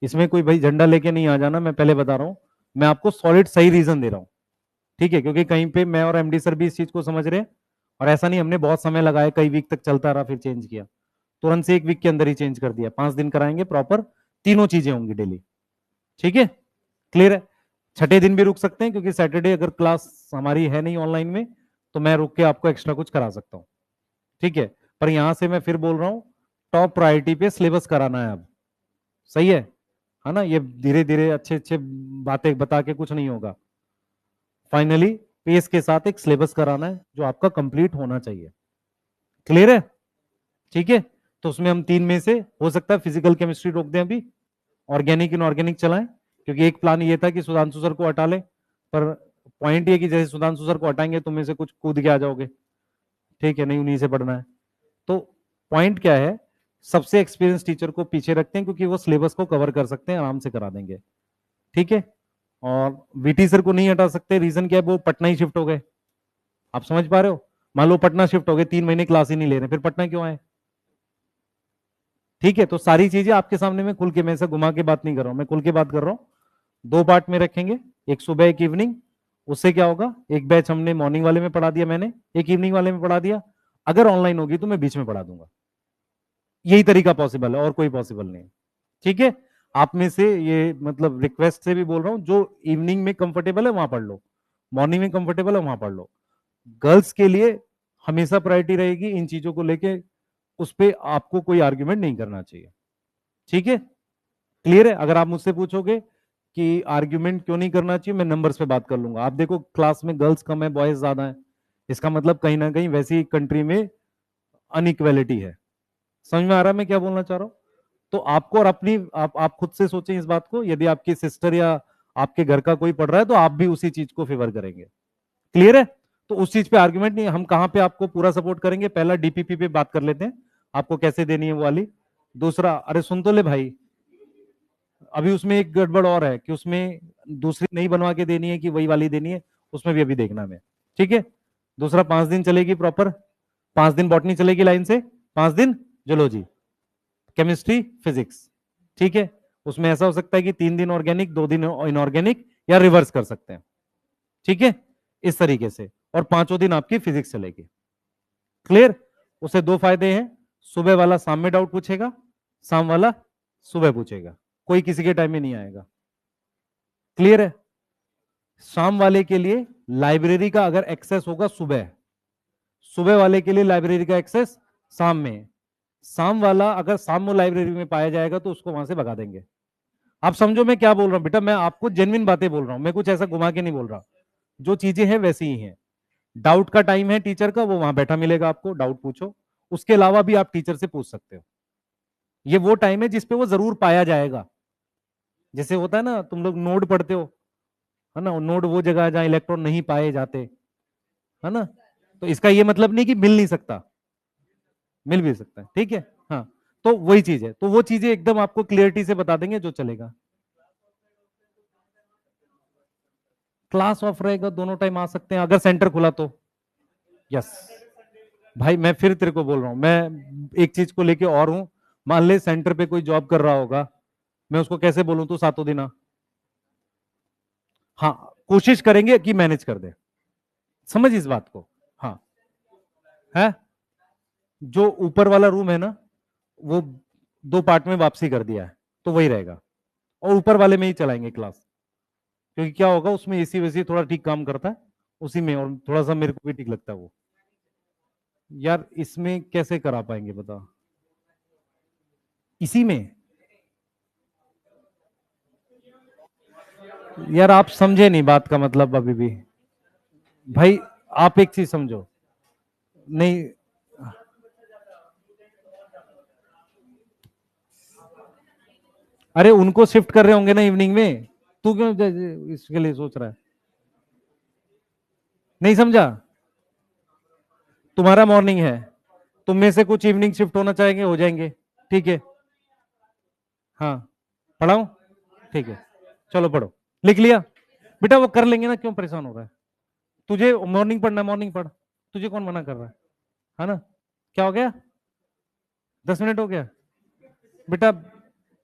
इसमें कोई भाई झंडा लेके नहीं आ जाना, मैं पहले बता रहा हूं। मैं आपको सॉलिड सही रीजन दे रहा हूं। ठीक है, क्योंकि कहीं पे मैं और एमडी सर भी इस चीज को समझ रहे हैं, और ऐसा नहीं हमने बहुत समय लगाया, कई वीक तक चलता रहा फिर चेंज किया, तुरंत से 1 वीक के अंदर ही चेंज कर दिया। 5 दिन कराएंगे प्रॉपर, तीनों चीजें होंगी डेली। ठीक है, क्लियर है। छठे दिन भी रुक सकते हैं, क्योंकि सैटरडे अगर क्लास हमारी है नहीं ऑनलाइन में, तो मैं रुक के आपको एक्स्ट्रा कुछ करा सकता हूँ। ठीक है, पर यहां से मैं फिर बोल रहा हूँ, टॉप प्रायोरिटी पे सिलेबस कराना है अब। सही है ना। ये धीरे धीरे अच्छे अच्छे बातें बता के कुछ नहीं होगा। फाइनली पेस के साथ एक सिलेबस कराना है जो आपका कंप्लीट होना चाहिए। क्लियर है। ठीक है, तो उसमें हम 3 में से हो सकता है फिजिकल केमिस्ट्री रोक दें अभी, ऑर्गेनिक इनऑर्गेनिक चलाएं, क्योंकि एक प्लान ये था कि सुधांशु सर को हटा लें, पर पॉइंट ये कि जैसे सुधांशु सर को हटाएंगे तुम में से कुछ कूद के आ जाओगे। ठीक है, नहीं उन्हीं से पढ़ना है। तो पॉइंट क्या है, सबसे एक्सपीरियंस टीचर को पीछे रखते हैं, क्योंकि वो सिलेबस को कवर कर सकते हैं, आराम से करा देंगे। ठीक है, और वीटी सर को नहीं हटा सकते, रीजन क्या है, वो पटना ही शिफ्ट हो गए। आप समझ पा रहे हो, मान लो पटना शिफ्ट हो गए, 3 महीने क्लास ही नहीं ले रहे, फिर पटना क्यों आए। ठीक है, तो सारी चीजें आपके सामने में खुल के, मैं ऐसा घुमा के बात नहीं कर रहा हूं, मैं खुल के बात कर रहा हूं। 2 पार्ट में रखेंगे, एक सुबह एक इवनिंग। उससे क्या होगा, एक बैच हमने मॉर्निंग वाले में पढ़ा दिया, मैंने एक इवनिंग वाले में पढ़ा दिया। अगर ऑनलाइन होगी तो मैं बीच में पढ़ा दूंगा। यही तरीका पॉसिबल है, और कोई पॉसिबल नहीं। ठीक है, आप में से ये मतलब रिक्वेस्ट से भी बोल रहा हूं, जो इवनिंग में कंफर्टेबल है वहां पढ़ लो, मॉर्निंग में कंफर्टेबल है वहां पढ़ लो। गर्ल्स के लिए हमेशा प्रायोरिटी रहेगी इन चीजों को लेके, उस पर आपको कोई आर्ग्यूमेंट नहीं करना चाहिए। ठीक है, क्लियर है। अगर आप मुझसे पूछोगे कि आर्ग्यूमेंट क्यों नहीं करना चाहिए, मैं नंबर्स पे बात कर लूंगा। आप देखो क्लास में गर्ल्स कम है, बॉयज ज्यादा है, इसका मतलब कहीं ना कहीं वैसी कंट्री में अनइक्वेलिटी है। समझ में आ रहा है मैं क्या बोलना चाह रहा हूं। तो आपको और अपनी आप खुद से सोचें इस बात को, यदि आपकी सिस्टर या आपके घर का कोई पढ़ रहा है तो आप भी उसी चीज को फेवर करेंगे। क्लियर है, तो उस चीज पे आर्गुमेंट नहीं, हम कहां पे आपको पूरा सपोर्ट करेंगे। पहला डीपीपी पे बात कर लेते हैं, आपको कैसे देनी है वो वाली। दूसरा, अरे सुन तो ले भाई, अभी उसमें एक गड़बड़ और है कि उसमें दूसरी नहीं बनवा के देनी है कि वही वाली देनी है, उसमें भी अभी देखना है। ठीक है, दूसरा 5 दिन चलेगी प्रॉपर, 5 दिन बॉटनी चलेगी लाइन से, 5 दिन जूलॉजी, केमिस्ट्री, फिजिक्स। ठीक है, उसमें ऐसा हो सकता है कि 3 दिन ऑर्गेनिक, 2 दिन इनऑर्गेनिक, या रिवर्स कर सकते हैं। ठीक है, इस तरीके से, और 5वें दिन आपकी फिजिक्स चलेगी। क्लियर। उसे 2 फायदे हैं, सुबह वाला शाम में डाउट पूछेगा, शाम वाला सुबह पूछेगा, कोई किसी के टाइम में नहीं आएगा। क्लियर है। शाम वाले के लिए लाइब्रेरी का अगर एक्सेस होगा सुबह, सुबह वाले के लिए लाइब्रेरी का एक्सेस शाम में, शाम वाला अगर शाम में लाइब्रेरी में पाया जाएगा तो उसको वहां से भगा देंगे। आप समझो मैं क्या बोल रहा हूं बेटा, मैं आपको जेन्युइन बातें बोल रहा हूं, मैं कुछ ऐसा घुमा के नहीं बोल रहा। जो चीजें हैं वैसी ही हैं। डाउट का टाइम है टीचर का, वो वहां बैठा मिलेगा आपको, डाउट पूछो। उसके अलावा भी आप टीचर से पूछ सकते हो। ये वो टाइम है जिसपे वो जरूर पाया जाएगा। जैसे होता है ना, तुम लोग नोड पढ़ते हो, है ना, नोड वो जगह है जहां इलेक्ट्रॉन नहीं पाए जाते, है ना। तो इसका ये मतलब नहीं कि मिल नहीं सकता, मिल भी सकता है। ठीक है, हाँ, तो वही चीज है, तो वो चीजें एकदम आपको क्लियरिटी से बता देंगे जो चलेगा। क्लास ऑफ रहेगा, दोनों टाइम आ सकते हैं अगर सेंटर खुला तो। यस भाई, मैं फिर तेरे को बोल रहा हूं, मैं एक चीज को लेके और हूं। मान ले सेंटर पे कोई जॉब कर रहा होगा, मैं उसको कैसे बोलूं तू 7 दिन आ। हाँ, कोशिश करेंगे कि मैनेज कर दे, समझ इस बात को। हाँ, है, जो ऊपर वाला रूम है ना, वो 2 पार्ट में वापसी कर दिया है, तो वही रहेगा, और ऊपर वाले में ही चलाएंगे क्लास। क्योंकि क्या होगा, उसमें एसी वैसी थोड़ा ठीक काम करता है उसी में, और थोड़ा सा मेरे को भी ठीक लगता है वो। यार इसमें कैसे करा पाएंगे बता, इसी में। यार आप समझे नहीं बात का मतलब अभी भी। भाई आप एक चीज समझो, नहीं, अरे उनको शिफ्ट कर रहे होंगे ना इवनिंग में, तू क्यों इसके लिए सोच रहा है। नहीं समझा, तुम्हारा मॉर्निंग है, तुम में से कुछ इवनिंग शिफ्ट होना चाहेंगे, हो जाएंगे। ठीक है, हाँ, पढ़ाऊं, ठीक है, चलो पढ़ो। लिख लिया बेटा, वो कर लेंगे ना, क्यों परेशान हो रहा है। तुझे मॉर्निंग पढ़ना, मॉर्निंग पढ़, तुझे कौन मना कर रहा है ना। क्या हो गया, 10 मिनट हो गया बेटा।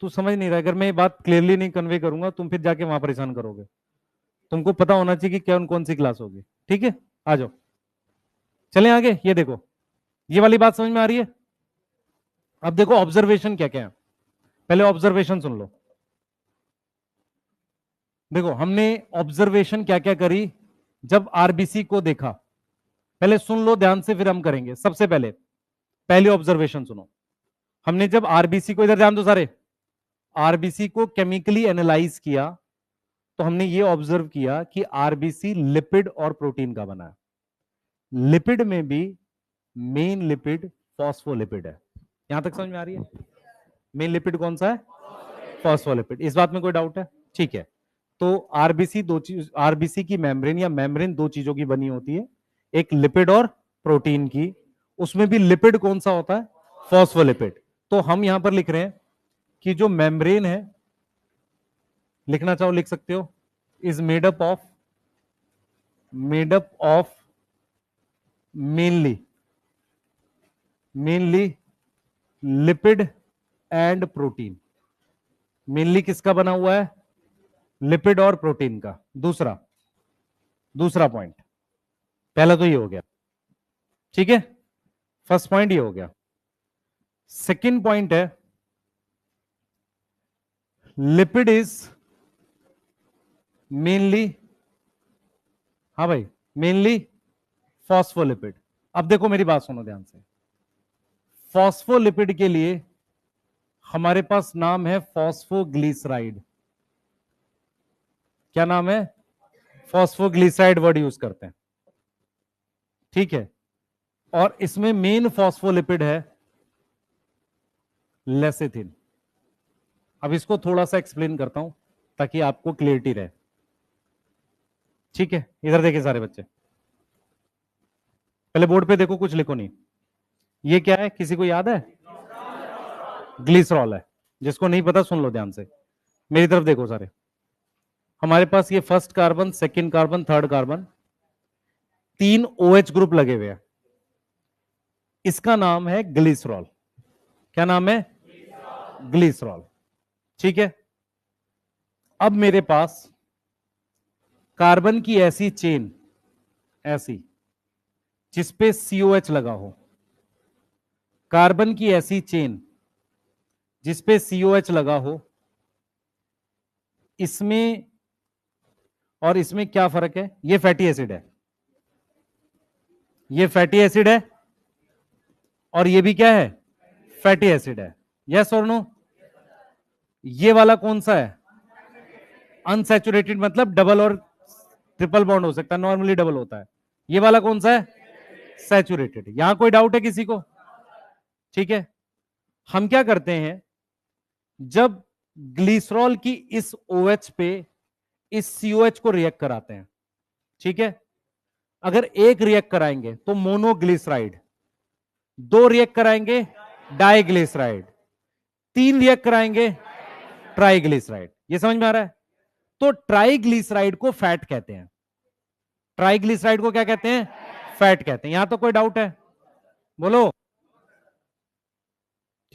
तू समझ नहीं रहा, अगर मैं ये बात क्लियरली नहीं कन्वे करूंगा तुम फिर जाके वहां परेशान करोगे। तुमको पता होना चाहिए कि कौन कौन सी क्लास होगी। ठीक है, आ जाओ, चलें आगे। ये देखो, ये वाली बात समझ में आ रही है। अब देखो ऑब्जर्वेशन क्या क्या है, पहले ऑब्जर्वेशन सुन लो। देखो हमने ऑब्जर्वेशन क्या क्या करी जब आरबीसी को देखा, पहले सुन लो ध्यान से, फिर हम करेंगे। सबसे पहले पहले ऑब्जर्वेशन सुनो। हमने जब आरबीसी को, इधर ध्यान दो सारे, आरबीसी को केमिकली एनालाइज किया तो हमने ये ऑब्जर्व किया कि आरबीसी लिपिड और प्रोटीन का बना है। लिपिड में भी मेन लिपिड फॉस्फोलिपिड है। यहां तक समझ में आ रही है? मेन लिपिड कौन सा है? फॉस्फोलिपिड। इस बात में कोई डाउट है? ठीक है। तो आरबीसी दो चीज, आरबीसी की मेम्ब्रेन या मेम्ब्रेन दो चीजों की बनी होती है, एक लिपिड और प्रोटीन की। उसमें भी लिपिड कौन सा होता है? फॉस्फोलिपिड। तो हम यहां पर लिख रहे हैं कि जो मेम्ब्रेन है, लिखना चाहो लिख सकते हो, is made up of mainly lipid and protein. Mainly किसका बना हुआ है? लिपिड और प्रोटीन का। दूसरा पॉइंट, पहला तो ये हो गया, ठीक है, फर्स्ट पॉइंट ये हो गया। सेकंड पॉइंट है, लिपिड इज मेनली, हाँ भाई, मेनली फॉस्फोलिपिड। अब देखो मेरी बात सुनो ध्यान से। फॉस्फोलिपिड के लिए हमारे पास नाम है फॉस्फोग्लिसराइड। क्या नाम है? फॉस्फोग्लिसराइड वर्ड यूज करते हैं, ठीक है। और इसमें मेन फॉस्फोलिपिड है लेसिथिन। अब इसको थोड़ा सा एक्सप्लेन करता हूं ताकि आपको क्लियरिटी रहे, ठीक है। इधर देखिए सारे बच्चे, पहले बोर्ड पे देखो, कुछ लिखो नहीं। ये क्या है, किसी को याद है? ग्लिसरॉल है। जिसको नहीं पता सुन लो ध्यान से, मेरी तरफ देखो सारे। हमारे पास ये first carbon, second carbon, third carbon, 3 OH group लगे हुए हैं। इसका नाम है ग्लिसरॉल। क्या नाम है? ग्लिसरॉल, ठीक है। अब मेरे पास कार्बन की ऐसी चेन, ऐसी जिसपे COH लगा हो, कार्बन की ऐसी चेन जिसपे COH लगा हो, इसमें और इसमें क्या फर्क है? ये फैटी एसिड है, ये फैटी एसिड है, और ये भी क्या है? फैटी एसिड है। यस और नो? ये वाला कौन सा है? अनसैचुरेटेड, मतलब डबल और ट्रिपल बॉन्ड हो सकता है, नॉर्मली डबल होता है। ये वाला कौन सा है? सैचुरेटेड। यहां कोई डाउट है किसी को? ठीक है। हम क्या करते हैं, जब ग्लिसरॉल की इस OH पे इस COH को रिएक्ट कराते हैं, ठीक है। अगर एक रिएक्ट कराएंगे तो मोनोग्लिसराइड, 2 रिएक्ट कराएंगे डाइग्लिसराइड, 3 रिएक्ट कराएंगे ट्राइग्लिसराइड। ये समझ में आ रहा है? तो ट्राइग्लिसराइड को फैट कहते हैं। ट्राइग्लिसराइड को क्या कहते हैं? फैट कहते हैं। यहां तो कोई डाउट है? बोलो,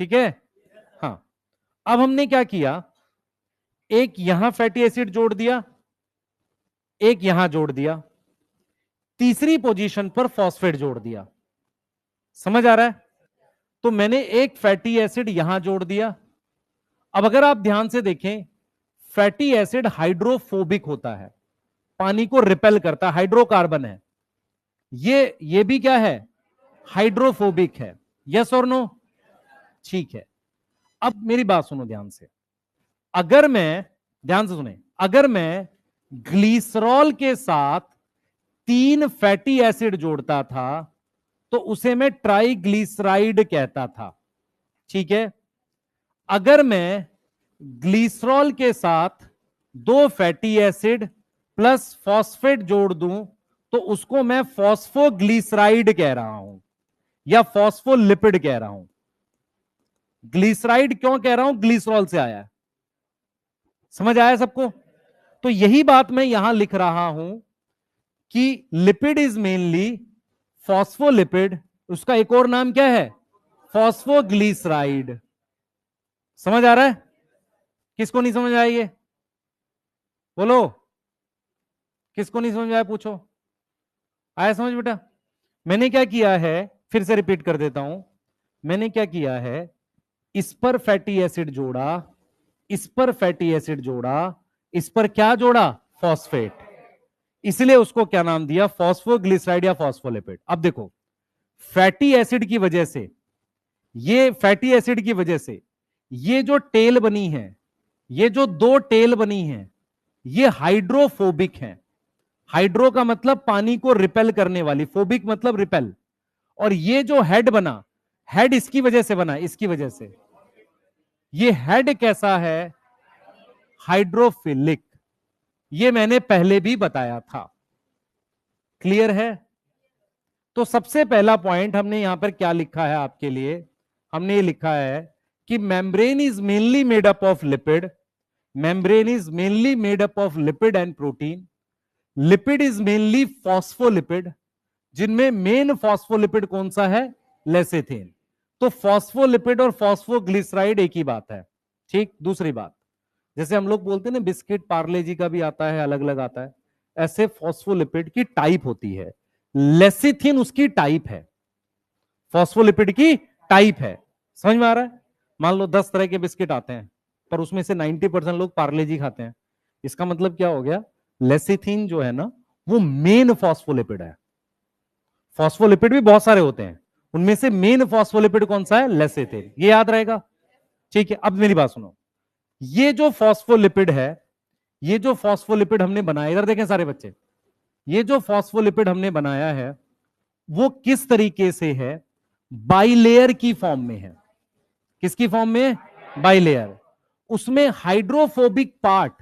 ठीक है। हाँ, अब हमने क्या किया, एक यहां फैटी एसिड जोड़ दिया, एक यहां जोड़ दिया, तीसरी पोजीशन पर फॉस्फेट जोड़ दिया। समझ आ रहा है? तो मैंने एक फैटी एसिड यहां जोड़ दिया। अब अगर आप ध्यान से देखें, फैटी एसिड हाइड्रोफोबिक होता है, पानी को रिपेल करता है, हाइड्रोकार्बन है। ये भी क्या है? हाइड्रोफोबिक है। यस और नो? ठीक है। अब मेरी बात सुनो ध्यान से। अगर मैं, ध्यान से सुने, अगर मैं ग्लिसरॉल के साथ 3 फैटी एसिड जोड़ता था तो उसे मैं ट्राइग्लिसराइड कहता था, ठीक है। अगर मैं ग्लिसरॉल के साथ 2 फैटी एसिड प्लस फॉस्फेट जोड़ दूं तो उसको मैं फॉस्फोग्लिसराइड कह रहा हूं या फॉस्फोलिपिड कह रहा हूं। ग्लिसराइड क्यों कह रहा हूं? ग्लिसरॉल से आया है। समझ आया सबको? तो यही बात मैं यहां लिख रहा हूं कि लिपिड इज मेनली फॉस्फोलिपिड, उसका एक और नाम क्या है? फॉस्फोग्लिसराइड। समझ आ रहा है? किसको नहीं समझ आया ये? बोलो। किसको नहीं समझ आया पूछो। आया समझ बेटा? मैंने क्या किया है, फिर से रिपीट कर देता हूं। मैंने क्या किया है, इस पर फैटी एसिड जोड़ा, इस पर फैटी एसिड जोड़ा, इस पर क्या जोड़ा, फॉस्फेट, इसलिए उसको क्या नाम दिया, फॉस्फोग्लिसराइड या फॉस्फोलिपिड। अब देखो, फैटी एसिड की वजह से, ये फैटी एसिड की वजह से ये जो टेल बनी है, ये जो दो टेल बनी है, ये हाइड्रोफोबिक है। हाइड्रो का मतलब पानी को रिपेल करने वाली, फोबिक मतलब रिपेल। और ये जो हेड बना, हेड इसकी वजह से बना, इसकी वजह से। ये हेड कैसा है, हाइड्रोफिलिक। ये मैंने पहले भी बताया था। क्लियर है? तो सबसे पहला पॉइंट हमने यहां पर क्या लिखा है आपके लिए, हमने ये लिखा है कि membrane is mainly made up of lipid, membrane is mainly made up of lipid and protein, lipid is mainly phospholipid, जिनमें मेन फॉस्फोलिपिड कौन सा है, लेसिथिन। तो फॉस्फोलिपिड और फॉस्फोग्लिसराइड एक ही बात है। ठीक, दूसरी बात, जैसे हम लोग बोलते हैं ना बिस्किट पार्ले जी का भी आता है, अलग अलग आता है, ऐसे फॉस्फोलिपिड की टाइप होती है, लेसिथिन उसकी टाइप है, फॉस्फोलिपिड की टाइप है। समझ में आ रहा है? मान लो 10 तरह के बिस्किट आते हैं, पर उसमें से 90% लोग पार्ले जी खाते हैं, इसका मतलब क्या हो गया, लेसिथिन जो है ना वो मेन फॉस्फोलिपिड है। फॉस्फोलिपिड भी बहुत सारे होते हैं, उनमें से मेन फॉस्फोलिपिड कौन सा है, लेसिथिन। ये याद रहेगा? ठीक है, अब मेरी बात सुनो। ये जो फॉस्फोलिपिड है, ये जो फॉस्फोलिपिड हमने बनाया, इधर देखें सारे बच्चे, ये जो फॉस्फोलिपिड हमने बनाया है वो किस तरीके से है, बाइलेयर की फॉर्म में है। किसकी फॉर्म में, बाइलेयर। उसमें हाइड्रोफोबिक पार्ट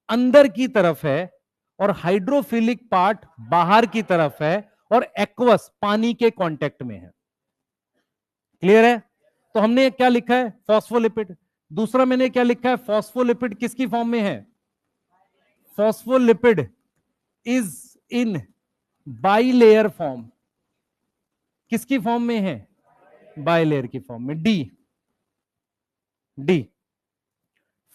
अंदर की तरफ है और हाइड्रोफिलिक पार्ट बाहर की तरफ है, और एक्वस पानी के कांटेक्ट में है। क्लियर है? तो हमने क्या लिखा है, फॉस्फोलिपिड। दूसरा मैंने क्या लिखा है, फॉस्फोलिपिड किसकी फॉर्म में है, phospholipid is in bilayer form. किसकी फॉर्म में है, बाइलेयर की फॉर्म में, डी। डी,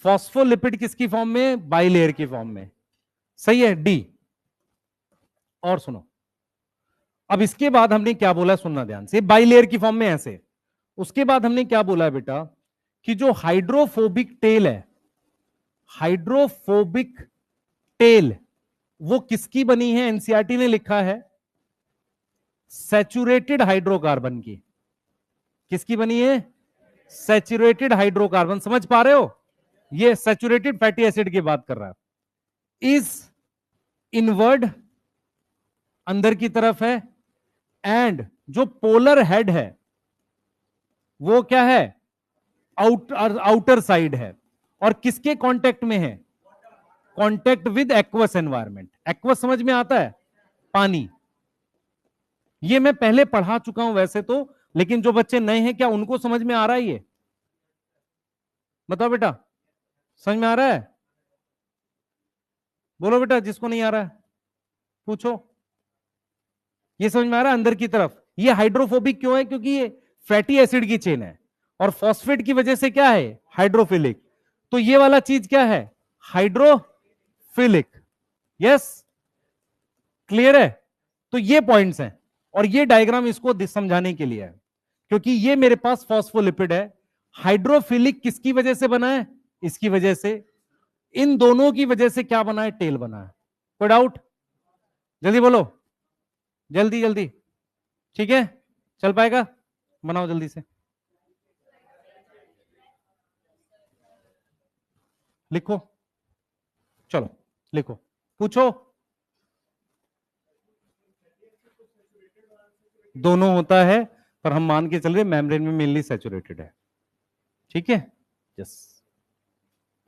फॉस्फोलिपिड किसकी फॉर्म में, बाइलेयर की फॉर्म में। सही है, डी। और सुनो, अब इसके बाद हमने क्या बोला, सुनना ध्यान से, बाइलेयर की फॉर्म में ऐसे। उसके बाद हमने क्या बोला बेटा, कि जो हाइड्रोफोबिक टेल है, हाइड्रोफोबिक टेल वो किसकी बनी है, एनसीईआरटी ने लिखा है सैचुरेटेड हाइड्रोकार्बन की। किसकी बनी है, सैचुरेटेड हाइड्रोकार्बन। समझ पा रहे हो? ये सैचुरेटेड फैटी एसिड की बात कर रहा है। इज इनवर्ड, अंदर की तरफ है, एंड जो पोलर हेड है वो क्या है, आउटर साइड है, और किसके कांटेक्ट में है, contact with aqueous environment. Aqueous समझ में आता है, पानी। ये मैं पहले पढ़ा चुका हूं वैसे तो, लेकिन जो बच्चे नए हैं क्या उनको समझ में आ रहा है ये, बताओ बेटा, समझ में आ रहा है? बोलो बेटा, जिसको नहीं आ रहा है पूछो। ये समझ में आ रहा है, अंदर की तरफ ये हाइड्रोफोबिक क्यों है, क्योंकि ये फैटी एसिड की चेन है, और फॉस्फेट की वजह से क्या है, हाइड्रोफिलिक। तो ये वाला चीज क्या है, हाइड्रोफिलिक। यस, क्लियर है? तो ये पॉइंट्स हैं, और ये डायग्राम इसको समझाने के लिए है, क्योंकि ये मेरे पास फॉस्फोलिपिड है, हाइड्रोफिलिक किसकी वजह से बना है, इसकी वजह से। इन दोनों की वजह से क्या बना है, टेल बना है। कोई डाउट? जल्दी बोलो, जल्दी जल्दी। ठीक है, चल पाएगा? बनाओ जल्दी से, लिखो, चलो लिखो, पूछो। दोनों होता है, पर हम मान के चल रहे मेम्ब्रेन में मेनली सैचुरेटेड है। ठीक है, यस।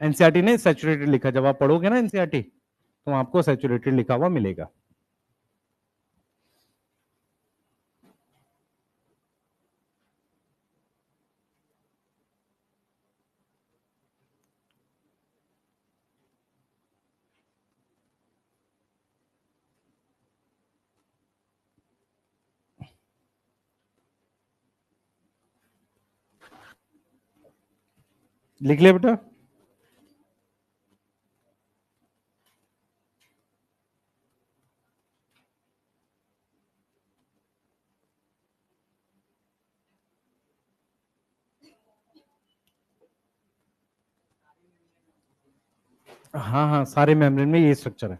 एनसीईआरटी ने सैचुरेटेड लिखा, जब आप पढ़ोगे ना एनसीईआरटी तो आपको सैचुरेटेड लिखा हुआ मिलेगा। लिख लिया बेटा? हाँ हाँ, सारे मेम्ब्रेन में ये स्ट्रक्चर है।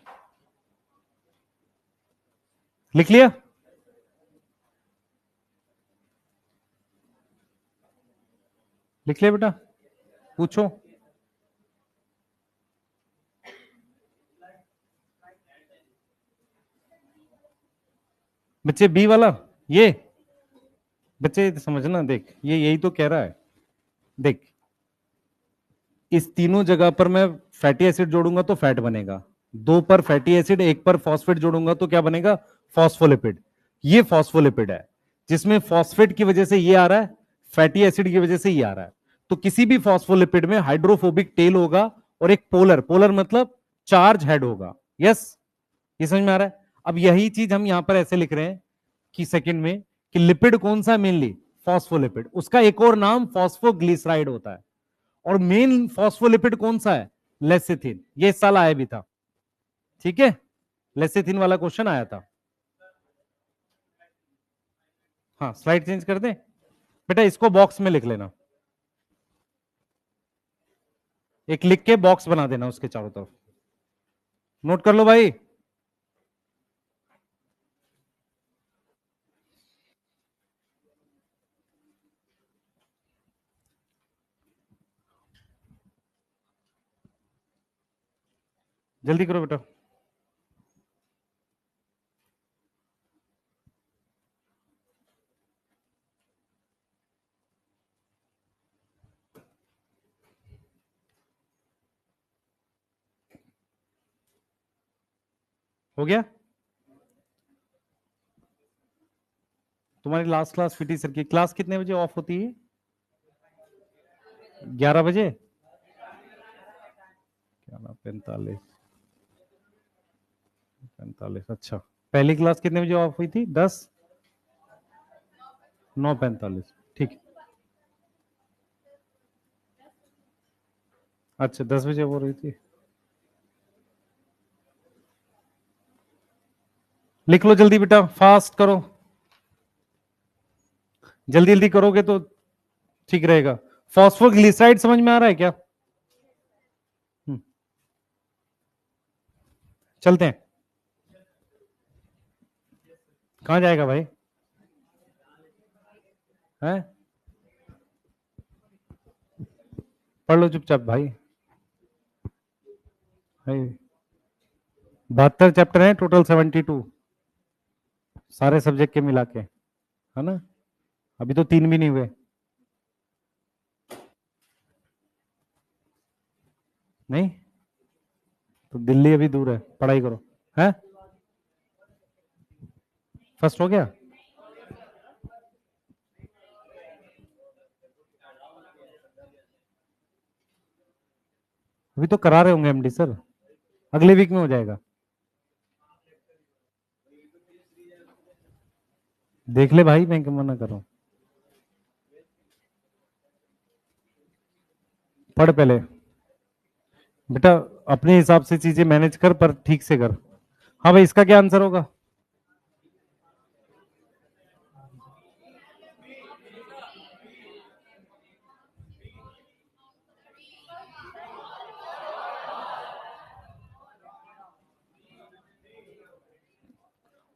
लिख लिया? लिख लिया बेटा? पूछो। बच्चे बी वाला, ये बच्चे समझना, देख ये यही तो कह रहा है। देख, इस तीनों जगह पर मैं फैटी एसिड जोड़ूंगा तो फैट बनेगा, दो पर फैटी एसिड, एक पर फॉस्फेट जोड़ूंगा तो क्या बनेगा? फॉस्फोलिपिड। ये फॉस्फोलिपिड है, जिसमें फॉस्फेट की वजह से ये आ रहा है, फैटी एसिड की वजह से ये आ रहा है। तो किसी भी फॉस्फोलिपिड में हाइड्रोफोबिक टेल होगा और एक पोलर, पोलर मतलब चार्ज हेड होगा। यस, ये समझ में आ रहा है? अब यही चीज हम यहां पर ऐसे लिख रहे हैं कि सेकंड में, कि लिपिड कौन सा? Mainly phospholipid. उसका एक और नाम फॉस्फोग्लिसराइड होता है। और मेन फॉस्फोलिपिड कौन सा है? लेसिथिन। ये इस साल आया भी था, ठीक है? लेसिथिन वाला क्वेश्चन आया था। हाँ, स्लाइड चेंज कर दें बेटा? इसको बॉक्स में लिख लेना, एक लिख के बॉक्स बना देना उसके चारों तरफ। नोट कर लो भाई। जल्दी करो बेटा। हो गया? तुम्हारी लास्ट क्लास पीटी सर की क्लास कितने बजे ऑफ होती है? 11 बजे? 11:45, 45, अच्छा। पहली क्लास कितने बजे ऑफ हुई थी? 9:45, ठीक है। अच्छा, 10 बजे हो रही थी। लिख लो जल्दी बेटा, फास्ट करो, जल्दी जल्दी करोगे तो ठीक रहेगा। फॉस्फोग्लिसराइड समझ में आ रहा है क्या? चलते हैं। कहां जाएगा भाई? हैं? पढ़ लो चुपचाप भाई। 72 चैप्टर है टोटल, 72, सारे सब्जेक्ट के मिला के, है ना? अभी तो 3 भी नहीं हुए। नहीं तो दिल्ली अभी दूर है, पढ़ाई करो। है? फर्स्ट हो गया? अभी तो करा रहे होंगे एमडी सर, अगले वीक में हो जाएगा। देख ले भाई, मैं क्यों मना कर रहा हूं? पढ़ पहले बेटा, अपने हिसाब से चीजें मैनेज कर, पर ठीक से कर। हाँ भाई, इसका क्या आंसर होगा?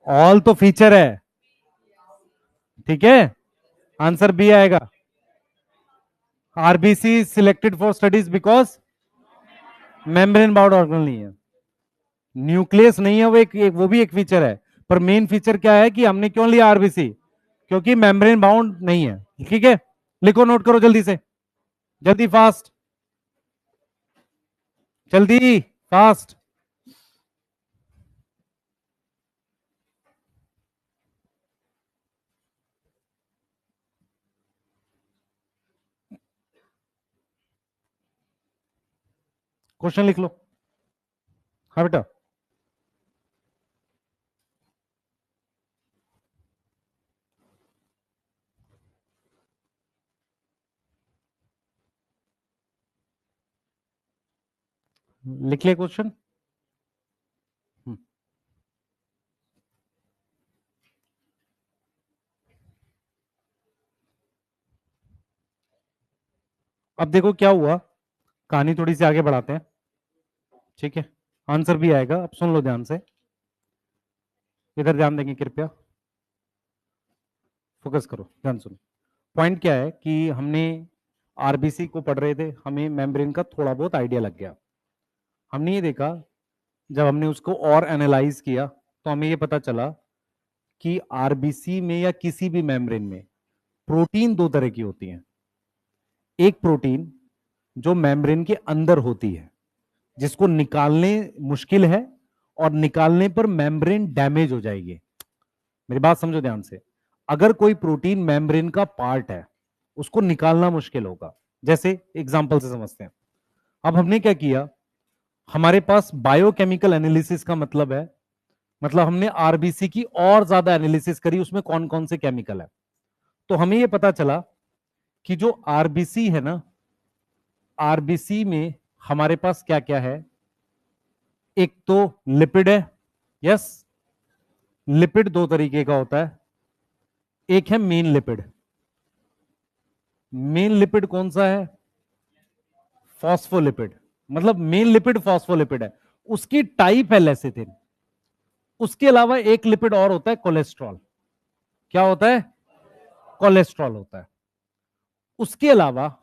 ऑल तो फीचर है, ठीक है? आंसर बी आएगा। RBC selected for studies because membrane bound organelle नहीं है, न्यूक्लियस नहीं है, वो वो भी एक फीचर है। पर मेन फीचर क्या है कि हमने क्यों लिया आरबीसी? क्योंकि मेम्ब्रेन बाउंड नहीं है, ठीक है? लिखो, नोट करो जल्दी से, जल्दी फास्ट, जल्दी फास्ट। क्वेश्चन लिख लो। हाँ बेटा। लिख लिया क्वेश्चन? अब देखो क्या हुआ, कहानी थोड़ी सी आगे बढ़ाते हैं। ठीक है, आंसर भी आएगा। अब सुन लो ध्यान से, इधर ध्यान देंगे कृपया, फोकस करो, ध्यान सुनो। पॉइंट क्या है कि हमने आरबीसी को पढ़ रहे थे, हमें मेम्ब्रेन का थोड़ा बहुत आइडिया लग गया। हमने ये देखा, जब हमने उसको और एनालाइज किया तो हमें ये पता चला कि आरबीसी में या किसी भी मेम्ब्रेन में प्रोटीन दो तरह की होती हैं। एक प्रोटीन जो मेम्ब्रेन के अंदर होती है, जिसको निकालने मुश्किल है और निकालने पर मेम्ब्रेन डैमेज हो जाएगी। मेरी बात समझो ध्यान से, अगर कोई प्रोटीन मेम्ब्रेन का पार्ट है, उसको निकालना मुश्किल होगा। जैसे एग्जांपल से समझते हैं। अब हमने क्या किया, हमारे पास बायोकेमिकल एनालिसिस का मतलब है, मतलब हमने आरबीसी की और ज्यादा एनालिसिस करी, उसमें कौन कौन से केमिकल है। तो हमें यह पता चला कि जो आरबीसी है ना, आरबीसी में हमारे पास क्या क्या है। एक तो लिपिड है, यस, लिपिड दो तरीके का होता है। एक है मेन लिपिड। मेन लिपिड कौन सा है? फॉस्फोलिपिड। मतलब मेन लिपिड फॉस्फोलिपिड है, उसकी टाइप है लेसिथिन। उसके अलावा एक लिपिड और होता है, कोलेस्ट्रॉल। क्या होता है? कोलेस्ट्रॉल होता है। उसके अलावा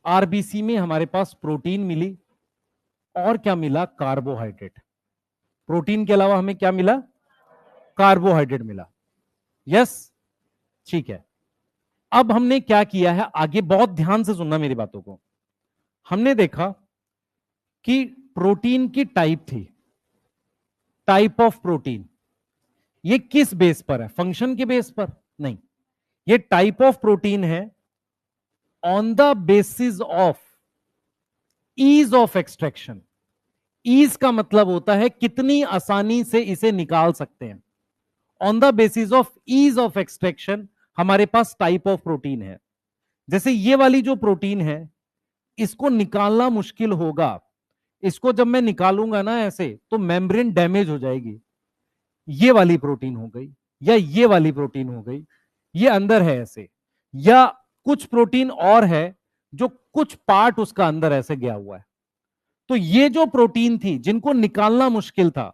आरबीसी में हमारे पास प्रोटीन मिली, और क्या मिला? कार्बोहाइड्रेट। प्रोटीन के अलावा हमें क्या मिला? कार्बोहाइड्रेट मिला। यस, ठीक है। अब हमने क्या किया है आगे, बहुत ध्यान से सुनना मेरी बातों को। हमने देखा कि प्रोटीन की टाइप थी, टाइप ऑफ प्रोटीन। ये किस बेस पर है? फंक्शन के बेस पर नहीं, ये टाइप ऑफ प्रोटीन है on the basis of ease of extraction. Ease का मतलब होता है कितनी आसानी से इसे निकाल सकते हैं। On the basis of ease of extraction हमारे पास टाइप ऑफ प्रोटीन है। जैसे ये वाली जो प्रोटीन है, इसको निकालना मुश्किल होगा। इसको जब मैं निकालूंगा ना ऐसे, तो मेम्ब्रेन डैमेज हो जाएगी। ये वाली प्रोटीन हो गई, या ये वाली प्रोटीन हो गई, ये अंदर है ऐसे। या कुछ प्रोटीन और है जो कुछ पार्ट उसका अंदर ऐसे गया हुआ है। तो ये जो प्रोटीन थी जिनको निकालना मुश्किल था,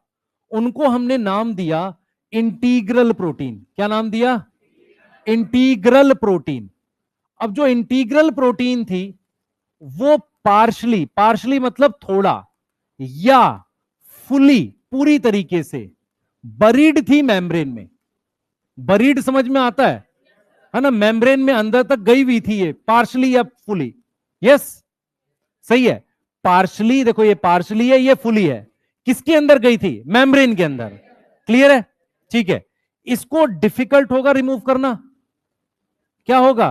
उनको हमने नाम दिया इंटीग्रल प्रोटीन। क्या नाम दिया? Integral protein. अब जो इंटीग्रल प्रोटीन थी, वो पार्शली, पार्शली मतलब थोड़ा, या फुली, पूरी तरीके से बरीड थी मेम्ब्रेन में। बरीड समझ में आता है ना? मेम्ब्रेन में अंदर तक गई हुई थी ये, पार्शली या फुली। यस, सही है। पार्शली, देखो ये पार्शली है, ये फुली है। किसके अंदर गई थी? मेम्ब्रेन के अंदर। क्लियर है? ठीक है। इसको डिफिकल्ट होगा रिमूव करना। क्या होगा?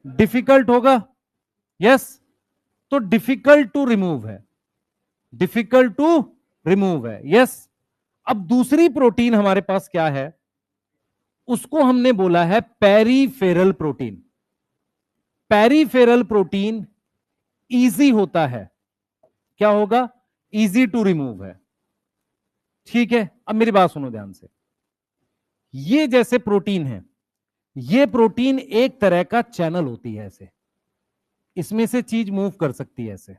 डिफिकल्ट होगा। यस, तो डिफिकल्ट टू रिमूव है, डिफिकल्ट टू रिमूव है। यस। अब दूसरी प्रोटीन हमारे पास क्या है? उसको हमने बोला है peripheral protein. Peripheral protein easy होता है। क्या होगा? इजी टू रिमूव है। ठीक है, अब मेरी बात सुनो ध्यान से। ये जैसे प्रोटीन है, ये प्रोटीन एक तरह का चैनल होती है ऐसे, इसमें से चीज मूव कर सकती है ऐसे।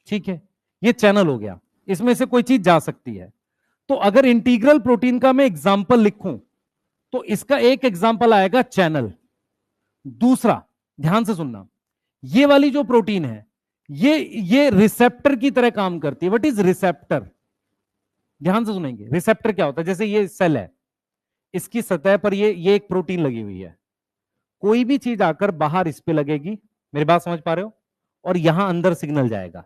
ठीक है, ये चैनल हो गया, इसमें से कोई चीज जा सकती है। तो अगर इंटीग्रल प्रोटीन का मैं एग्जांपल लिखूं, तो इसका एक एग्जांपल आएगा चैनल। दूसरा, ध्यान से सुनना, ये वाली जो प्रोटीन है, ये रिसेप्टर की तरह काम करती है। What is receptor? ध्यान से सुनेंगे, रिसेप्टर क्या होता है? जैसे ये सेल है, इसकी सतह पर ये एक प्रोटीन लगी हुई है। कोई भी चीज आकर बाहर इस पे लगेगी, मेरी बात समझ पा रहे हो, और यहां अंदर सिग्नल जाएगा।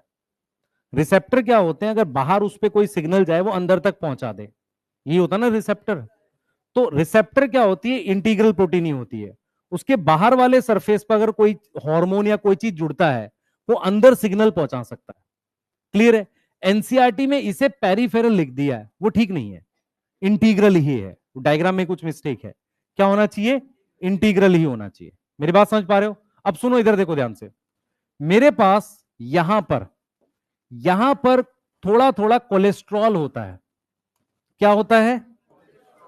रिसेप्टर क्या होते हैं? अगर बाहर उस पे कोई सिग्नल जाए, वो अंदर तक पहुंचा दे, ये होता ना रिसेप्टर। तो रिसेप्टर क्या होती है? इंटीग्रल प्रोटीन ही होती है। उसके बाहर वाले सरफेस पर अगर कोई हार्मोन या कोई चीज जुड़ता है, वो अंदर सिग्नल पहुंचा सकता है। क्लियर है? एनसीईआरटी में इसे पेरीफेरल लिख दिया है, वो ठीक नहीं है, इंटीग्रल ही है। डायग्राम में कुछ मिस्टेक है। क्या होना चाहिए? इंटीग्रल ही होना चाहिए। मेरी बात समझ पा रहे हो? अब सुनो, इधर देखो ध्यान से। मेरे पास यहां पर थोड़ा थोड़ा कोलेस्ट्रॉल होता है। क्या होता है?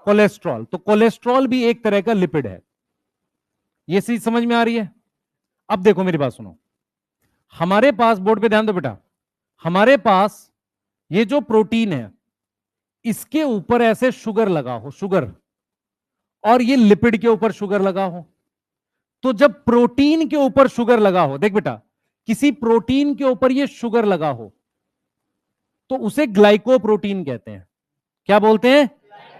कोलेस्ट्रॉल। तो कोलेस्ट्रॉल भी एक तरह का लिपिड है। ये चीज समझ में आ रही है? अब देखो मेरी बात सुनो, हमारे पास, बोर्ड पे ध्यान दो बेटा, हमारे पास ये जो प्रोटीन है इसके ऊपर ऐसे शुगर लगा हो, शुगर, और ये लिपिड के ऊपर शुगर लगा हो, तो जब प्रोटीन के ऊपर शुगर लगा हो, देख बेटा, किसी प्रोटीन के ऊपर ये शुगर लगा हो तो उसे ग्लाइकोप्रोटीन कहते हैं। क्या बोलते हैं?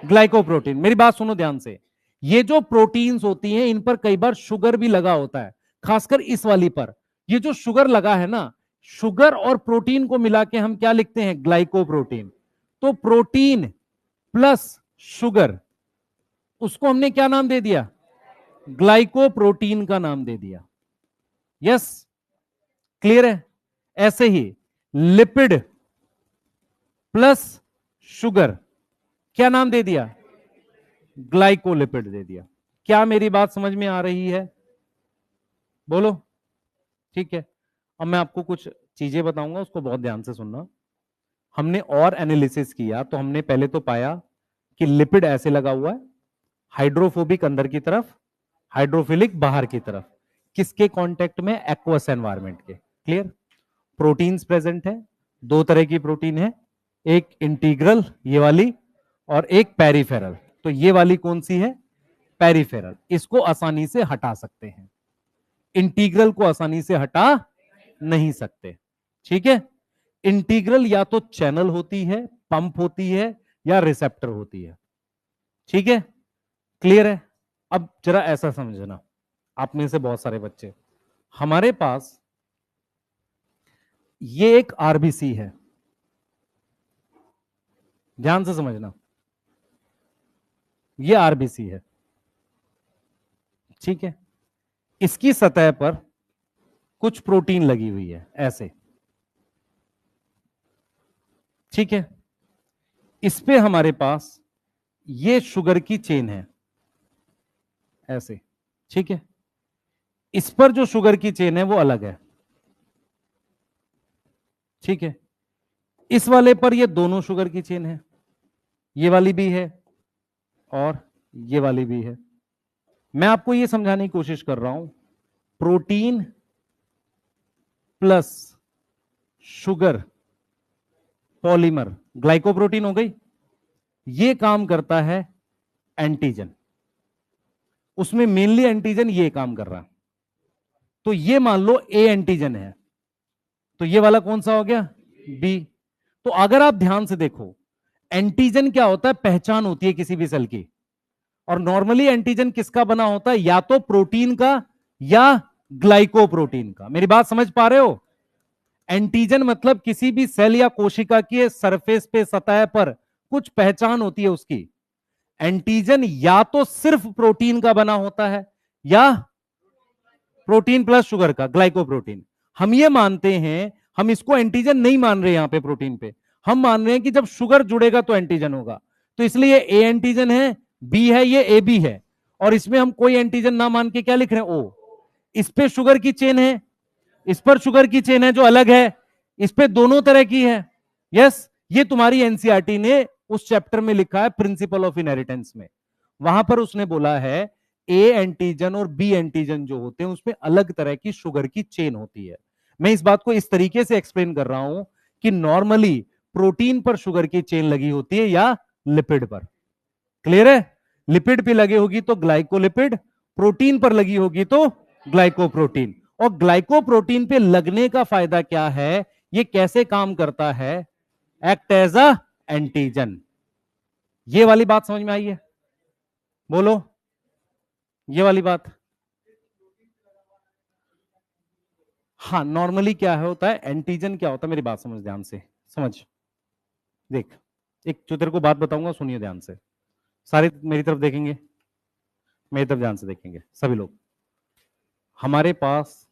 ग्लाइकोप्रोटीन। मेरी बात सुनो ध्यान से, ये जो प्रोटीन्स होती हैं इन पर कई बार शुगर भी लगा होता है, खासकर इस वाली पर। ये जो शुगर लगा है ना, शुगर और प्रोटीन को मिला के हम क्या लिखते हैं? ग्लाइकोप्रोटीन। तो प्रोटीन प्लस शुगर, उसको हमने क्या नाम दे दिया? ग्लाइकोप्रोटीन का नाम दे दिया। यस, क्लियर है? ऐसे ही लिपिड प्लस शुगर, क्या नाम दे दिया? ग्लाइकोलिपिड दे दिया। क्या मेरी बात समझ में आ रही है? बोलो। ठीक है, अब मैं आपको कुछ चीजें बताऊंगा, उसको बहुत ध्यान से सुनना। हमने और एनालिसिस किया तो हमने पहले तो पाया कि लिपिड ऐसे लगा हुआ है, हाइड्रोफोबिक अंदर की तरफ, हाइड्रोफिलिक बाहर की तरफ। किसके कांटेक्ट में? एक्वस एनवायरनमेंट के। क्लियर? प्रोटीन्स प्रेजेंट है, दो तरह की प्रोटीन है, एक इंटीग्रल ये वाली और एक पेरिफेरल। तो ये वाली कौन सी है? पेरिफेरल। इसको आसानी से हटा सकते हैं, इंटीग्रल को आसानी से हटा नहीं सकते। ठीक है? इंटीग्रल या तो चैनल होती है, पंप होती है, या रिसेप्टर होती है। ठीक है? क्लियर है? अब जरा ऐसा समझना, आप में से बहुत सारे बच्चे, हमारे पास ये एक आरबीसी है, ध्यान से समझना, ये आरबीसी है। ठीक है? इसकी सतह पर कुछ प्रोटीन लगी हुई है ऐसे। ठीक है? इस पे हमारे पास ये शुगर की चेन है ऐसे। ठीक है? इस पर जो शुगर की चेन है वो अलग है। ठीक है? इस वाले पर ये दोनों शुगर की चेन है, ये वाली भी है और ये वाली भी है। मैं आपको ये समझाने की कोशिश कर रहा हूं, protein plus sugar polymer glycoprotein हो गई। ये काम करता है एंटीजन, उसमें मेनली एंटीजन ये काम कर रहा है। तो ये मान लो ए एंटीजन है, तो ये वाला कौन सा हो गया? बी। तो अगर आप ध्यान से देखो, एंटीजन क्या होता है? पहचान होती है किसी भी सेल की। और नॉर्मली एंटीजन किसका बना होता है? या तो प्रोटीन का या ग्लाइकोप्रोटीन का। मेरी बात समझ पा रहे हो? एंटीजन मतलब किसी भी सेल या कोशिका के सरफेस पे, सतह पर कुछ पहचान होती है उसकी। एंटीजन या तो सिर्फ प्रोटीन का बना होता है या प्रोटीन प्लस शुगर का, ग्लाइकोप्रोटीन। हम ये मानते हैं, हम इसको एंटीजन नहीं मान रहे यहां पे प्रोटीन पे, हम मान रहे हैं कि जब शुगर जुड़ेगा तो एंटीजन होगा। तो इसलिए ए एंटीजन है, बी है, ये ए बी है, और इसमें हम कोई एंटीजन ना मान के क्या लिख रहे हैं? ओ। इस पे शुगर की चेन है, इस पर शुगर की चेन है जो अलग है, इस पे दोनों तरह की है। यस, ये तुम्हारी एनसीईआरटी ने उस चैप्टर में लिखा है प्रिंसिपल ऑफ इनहेरिटेंस में। वहां पर उसने बोला है ए एंटीजन और बी एंटीजन जो होते हैं उसमें अलग तरह की शुगर की चेन होती है। मैं इस बात को इस तरीके से एक्सप्लेन कर रहा हूं कि नॉर्मली प्रोटीन पर शुगर की चेन लगी होती है या लिपिड पर। क्लियर है? लिपिड पे लगी होगी तो ग्लाइकोलिपिड, प्रोटीन पर लगी होगी तो ग्लाइकोप्रोटीन। और ग्लाइकोप्रोटीन पे लगने का फायदा क्या है? ये कैसे काम करता है? Act as a antigen. ये वाली बात समझ में आई है? बोलो, ये वाली बात। हाँ, नॉर्मली क्या है होता है, एंटीजन क्या होता है, मेरी बात समझ ध्यान से, समझ। देख, एक जो तेरे को बात बताऊंगा सुनिए ध्यान से, सारे मेरी तरफ देखेंगे, मेरी तरफ ध्यान से देखेंगे सभी लोग। हमारे पास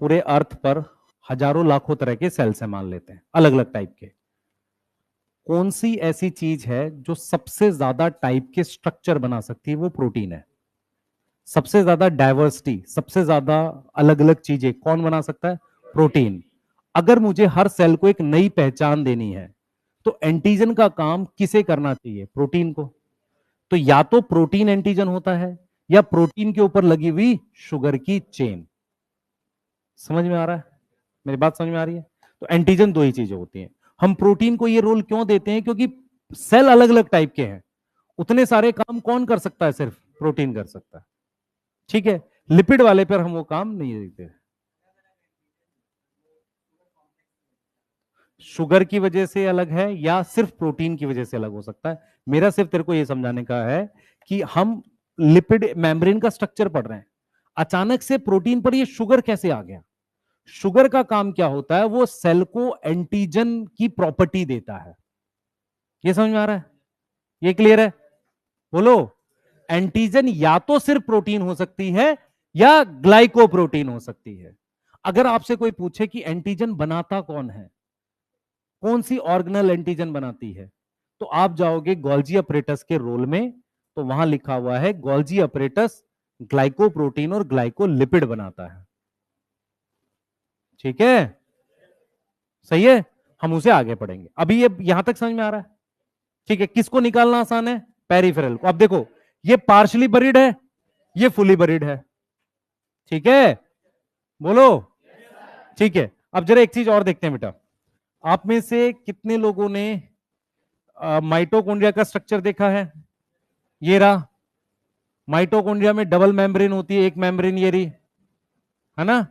पूरे अर्थ पर हजारों लाखों तरह के सेल्स हैं, मान लेते हैं अलग अलग टाइप के। कौन सी ऐसी चीज है जो सबसे ज्यादा टाइप के स्ट्रक्चर बना सकती है? वो प्रोटीन है। सबसे ज्यादा डाइवर्सिटी, सबसे ज्यादा अलग अलग चीजें कौन बना सकता है? प्रोटीन। अगर मुझे हर सेल को एक नई पहचान देनी है तो एंटीजन का काम किसे करना चाहिए? प्रोटीन को। तो या तो प्रोटीन एंटीजन होता है या प्रोटीन के ऊपर लगी हुई शुगर की चेन। समझ में आ रहा है? मेरी बात समझ में आ रही है? तो एंटीजन दो ही चीजें होती हैं, हम प्रोटीन को ये रोल क्यों देते हैं? क्योंकि सेल अलग अलग टाइप के हैं, उतने सारे काम कौन कर सकता है? सिर्फ प्रोटीन कर सकता है। ठीक है, लिपिड वाले पर हम वो काम नहीं देते। शुगर की वजह से अलग है या सिर्फ प्रोटीन की वजह से अलग हो सकता है? मेरा सिर्फ तेरे को ये समझाने का है कि हम लिपिड मेम्ब्रेन का स्ट्रक्चर पढ़ रहे हैं, अचानक से प्रोटीन पर ये शुगर कैसे आ गया? शुगर का काम क्या होता है? वो सेल को एंटीजन की प्रॉपर्टी देता है। ये समझ में आ रहा है? ये क्लियर है? बोलो। एंटीजन या तो सिर्फ प्रोटीन हो सकती है या ग्लाइकोप्रोटीन हो सकती है। अगर आपसे कोई पूछे कि एंटीजन बनाता कौन है, कौन सी ऑर्गेनल एंटीजन बनाती है, तो आप जाओगे गोल्जी अपरेटस के रोल में, तो वहां लिखा हुआ है गोल्जी अपरेटस ग्लाइकोप्रोटीन और ग्लाइकोलिपिड बनाता है। ठीक है, सही है, हम उसे आगे पढ़ेंगे। अभी ये यहां तक समझ में आ रहा है? ठीक है, किसको निकालना आसान है? पेरिफेरल को। अब देखो, ये पार्शली बरीड है, ये फुली बरीड है। ठीक है, बोलो। ठीक है, अब जरा एक चीज और देखते हैं बेटा, आप में से कितने लोगों ने माइटोकॉन्ड्रिया का स्ट्रक्चर देखा है? ये रहा, माइटोकॉन्ड्रिया में डबल मेम्ब्रेन होती है, एक मेम्ब्रेन ये रही, है ना?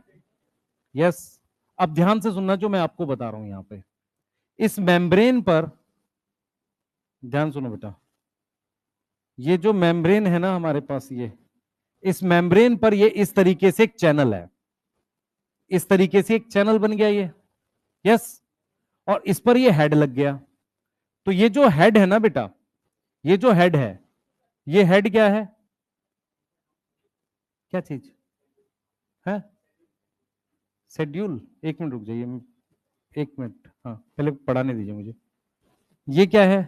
यस। अब ध्यान से सुनना जो मैं आपको बता रहा हूं यहां पे, इस मेम्ब्रेन पर ध्यान सुनो बेटा, ये जो मेम्ब्रेन है ना हमारे पास, ये इस मेम्ब्रेन पर ये इस तरीके से एक चैनल है, इस तरीके से एक चैनल बन गया ये। यस, और इस पर ये हेड लग गया। तो ये जो हेड है ना बेटा, ये जो हेड है, ये हेड क्या है? क्या चीज है? शेड्यूल। एक मिनट रुक जाइए, एक मिनट, हाँ पहले पढ़ाने दीजिए मुझे। ये क्या है?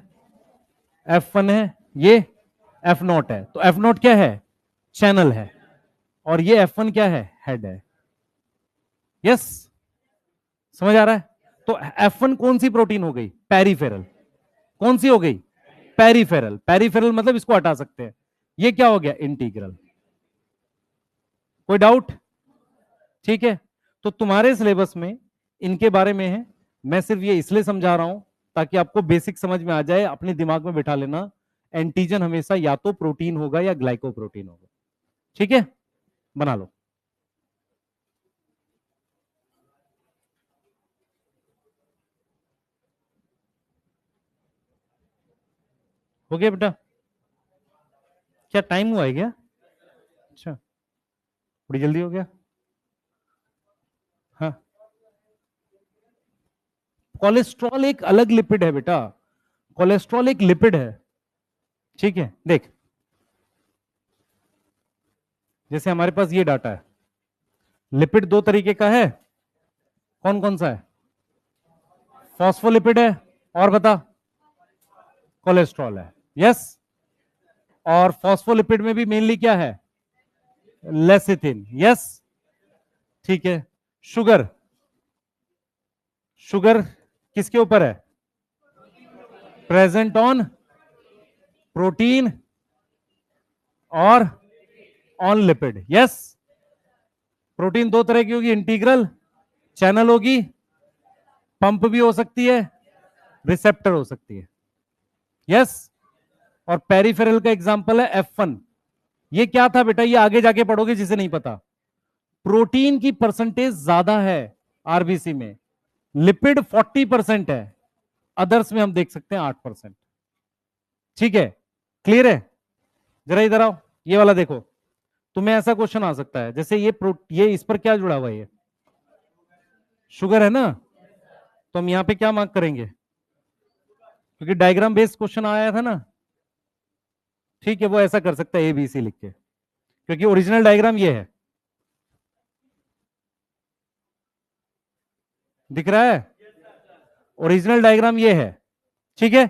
F1 है, ये F0 है। तो F0 क्या है? चैनल है। और ये F1 क्या है? हेड है। यस, समझ आ रहा है? तो F1 कौन सी प्रोटीन हो गई? पेरिफेरल। कौन सी हो गई? पेरिफेरल। पेरिफेरल मतलब इसको हटा सकते हैं। ये क्या हो गया? इंटीग्रल। कोई डाउट? ठीक है, तो तुम्हारे सिलेबस में इनके बारे में है, मैं सिर्फ ये इसलिए समझा रहा हूं ताकि आपको बेसिक समझ में आ जाए, अपने दिमाग में बिठा लेना, एंटीजन हमेशा या तो प्रोटीन होगा या ग्लाइकोप्रोटीन होगा। ठीक है, बना लो। हो गया बेटा? क्या टाइम हुआ है क्या? अच्छा, बड़ी जल्दी हो गया। हाँ, कोलेस्ट्रॉल एक अलग लिपिड है बेटा, कोलेस्ट्रॉल एक लिपिड है। ठीक है, देख, जैसे हमारे पास ये डाटा है, लिपिड दो तरीके का है, कौन कौन सा है? फॉस्फोलिपिड है, और बता? कोलेस्ट्रॉल है। यस, और फॉस्फोलिपिड में भी मेनली क्या है? लेसिथिन। यस, ठीक है। शुगर, शुगर किसके ऊपर है? प्रेजेंट ऑन प्रोटीन और ऑन लिपिड। यस, प्रोटीन दो तरह की होगी, इंटीग्रल चैनल होगी, पंप भी हो सकती है, रिसेप्टर हो सकती है। यस, और पेरिफेरल का एग्जांपल है F1। ये क्या था बेटा? ये आगे जाके पढ़ोगे जिसे नहीं पता। प्रोटीन की परसेंटेज ज्यादा है आरबीसी में, लिपिड 40% है, अदर्स में हम देख सकते हैं 8%। ठीक है, क्लियर है? जरा इधर आओ, ये वाला देखो, तुम्हें ऐसा क्वेश्चन आ सकता है, जैसे ये इस पर क्या जुड़ा हुआ है? ये शुगर है ना, तो हम यहां पे क्या मार्क करेंगे? क्योंकि डायग्राम बेस्ड क्वेश्चन आया था ना। ठीक है, वो ऐसा कर सकता है ए बी सी लिख के, क्योंकि ओरिजिनल डायग्राम ये है, दिख रहा है? ओरिजिनल डायग्राम ये है। ठीक है,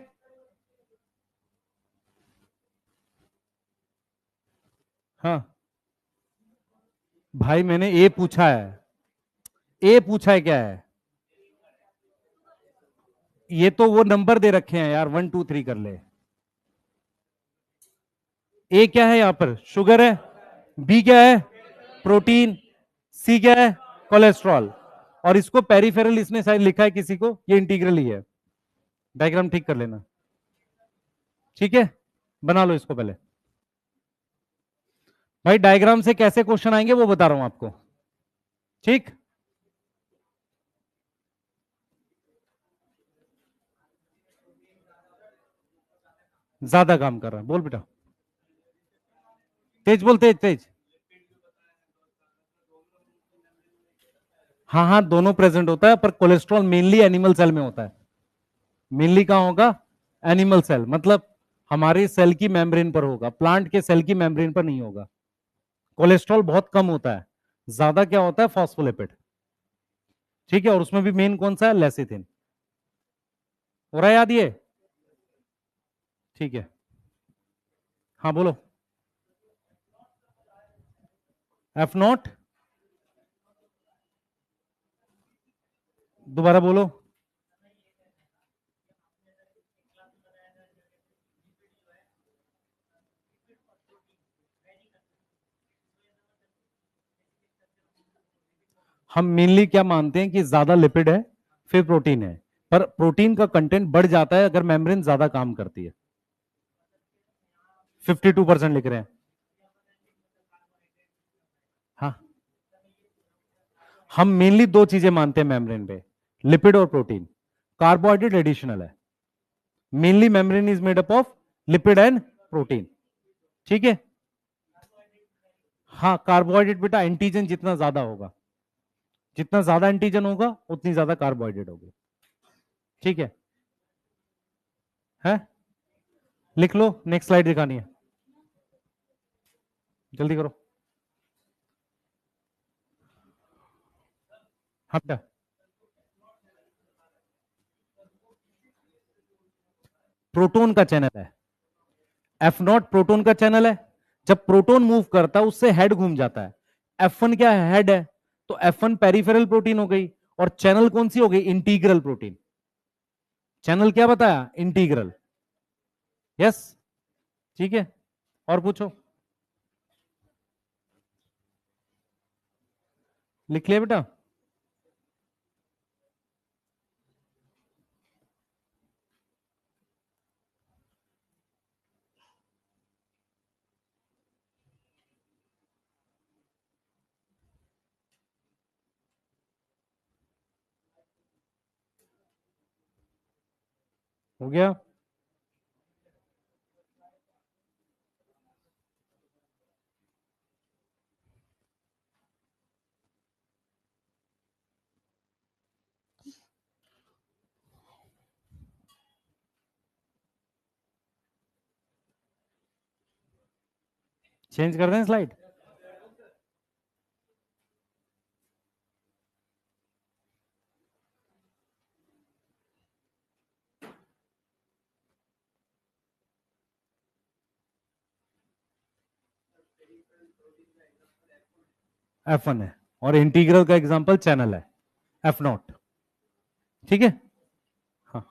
हाँ भाई, मैंने ए पूछा है, ए पूछा है क्या है? ये तो वो नंबर दे रखे हैं यार, 1 2 3 कर ले। ए क्या है यहां पर? शुगर है। बी क्या है? प्रोटीन। सी क्या है? कोलेस्ट्रॉल। और इसको पेरिफेरल इसने शायद लिखा है किसी को, ये इंटीग्रल ही है। डायग्राम ठीक कर लेना, ठीक है, बना लो इसको पहले। भाई डायग्राम से कैसे क्वेश्चन आएंगे वो बता रहा हूं आपको, ठीक। ज्यादा काम कर रहा है, बोल बेटा, तेज बोल, तेज तेज। हाँ हाँ, दोनों प्रेजेंट होता है, पर कोलेस्ट्रॉल मेनली एनिमल सेल में होता है। मेनली कहां होगा? एनिमल सेल, मतलब हमारे सेल की मेम्ब्रेन पर होगा, प्लांट के सेल की मेम्ब्रेन पर नहीं होगा। कोलेस्ट्रॉल बहुत कम होता है, ज्यादा क्या होता है? फॉस्फोलिपिड, ठीक है। और उसमें भी मेन कौन सा है? लेसिथिन। हो रहा है याद ये? ठीक है, हाँ बोलो। एफ नॉट, दोबारा बोलो। हम मेनली क्या मानते हैं कि ज्यादा लिपिड है, फिर प्रोटीन है, पर प्रोटीन का कंटेंट बढ़ जाता है अगर मेम्ब्रेन ज्यादा काम करती है। 52% लिख रहे हैं। हाँ, हम मेनली दो चीजें मानते हैं मेम्ब्रेन पे, लिपिड और प्रोटीन। कार्बोहाइड्रेट एडिशनल है, mainly membrane is made up of lipid and protein, ठीक है। हाँ, कार्बोहाइड्रेट बेटा एंटीजन जितना ज्यादा होगा, जितना ज्यादा एंटीजन होगा उतनी ज्यादा कार्बोहाइड्रेट होगी, ठीक है। लिख लो, नेक्स्ट स्लाइड दिखानी है, जल्दी करो। हाँ बेटा, प्रोटोन का चैनल है, एफ नॉट प्रोटोन का चैनल है। जब प्रोटोन मूव करता है उससे हेड घूम जाता है। एफ वन क्या है? हेड है। तो एफ वन पेरिफेरल प्रोटीन हो गई, और चैनल कौन सी हो गई? Integral protein. चैनल क्या बताया? इंटीग्रल, यस, ठीक है। और पूछो, लिख लिया बेटा? हो गया? चेंज कर दें स्लाइड? एफ वन है, और इंटीग्रल का एग्जांपल चैनल है, एफ नॉट, ठीक है। हाँ,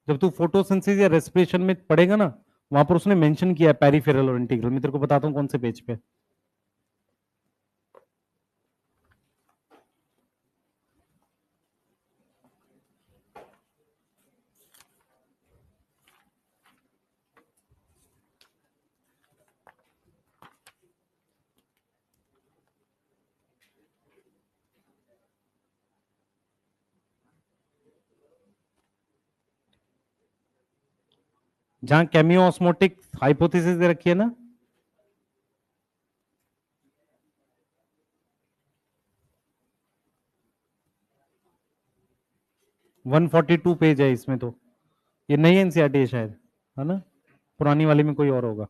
जब तू फोटोसिंथेसिस या रेस्पिरेशन में पढ़ेगा ना, वहां पर उसने मेंशन किया है पेरिफेरल और इंटीग्रल। मैं तेरे को बताता हूँ कौन से पेज पे। जहां केमियो ऑस्मोटिक हाइपोथेसिस दे रखी है ना, वन फोर्टी टू पेज है इसमें तो। ये नई एनसीईआरटी है शायद, है ना? पुरानी वाली में कोई और होगा।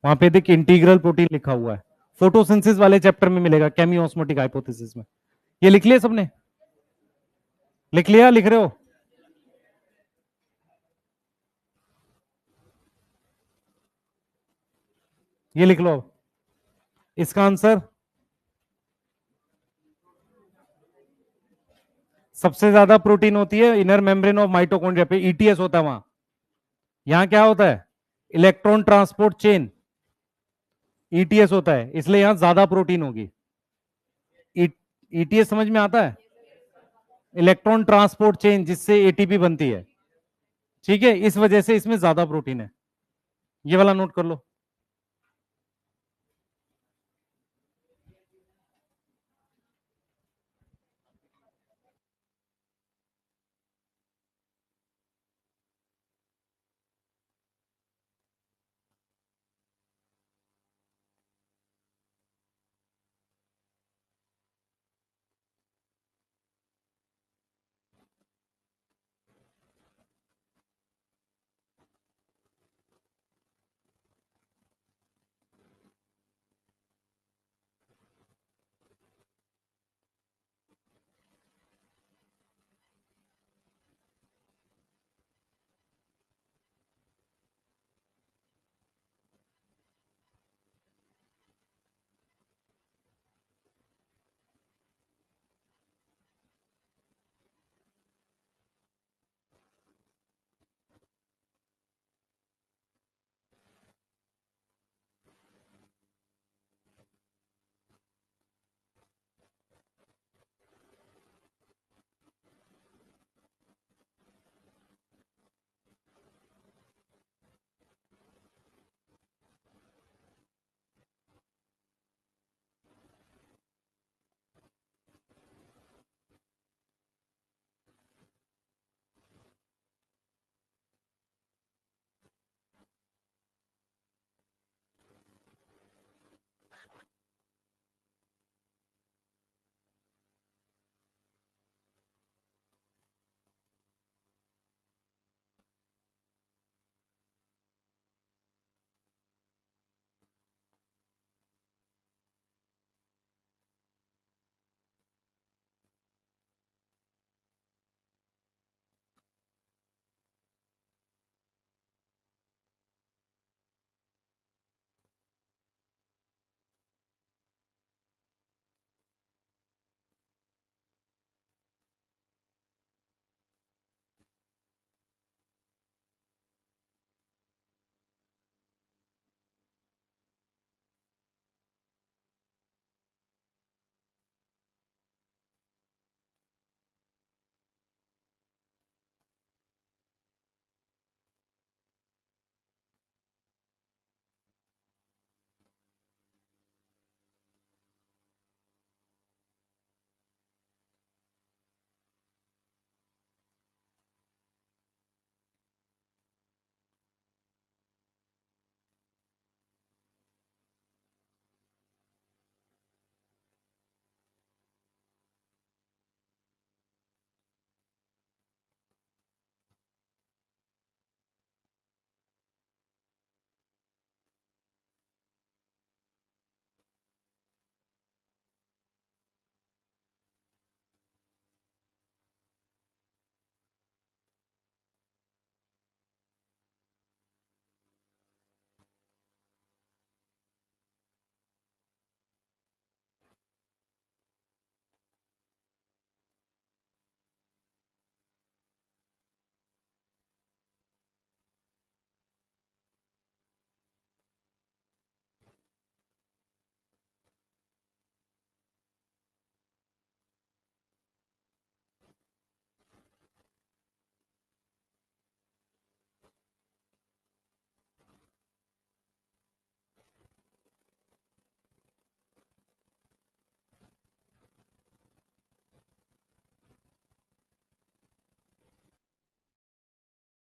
वहां पे देख इंटीग्रल प्रोटीन लिखा हुआ है, फोटोसिंथेसिस वाले चैप्टर में मिलेगा, केमियो ऑस्मोटिक हाइपोथेसिस में। ये लिख लिया सबने? लिख लिया? लिख रहे हो? ये लिख लो अब इसका आंसर। सबसे ज्यादा प्रोटीन होती है इनर मेम्ब्रेन ऑफ माइटोकॉन्ड्रिया पे, ईटीएस होता है वहां। यहां क्या होता है? इलेक्ट्रॉन ट्रांसपोर्ट चेन, ईटीएस होता है, इसलिए यहां ज्यादा प्रोटीन होगी। ईटीएस समझ में आता है? इलेक्ट्रॉन ट्रांसपोर्ट चेन, जिससे एटीपी बनती है, ठीक है, इस वजह से इसमें ज्यादा प्रोटीन है। ये वाला नोट कर लो।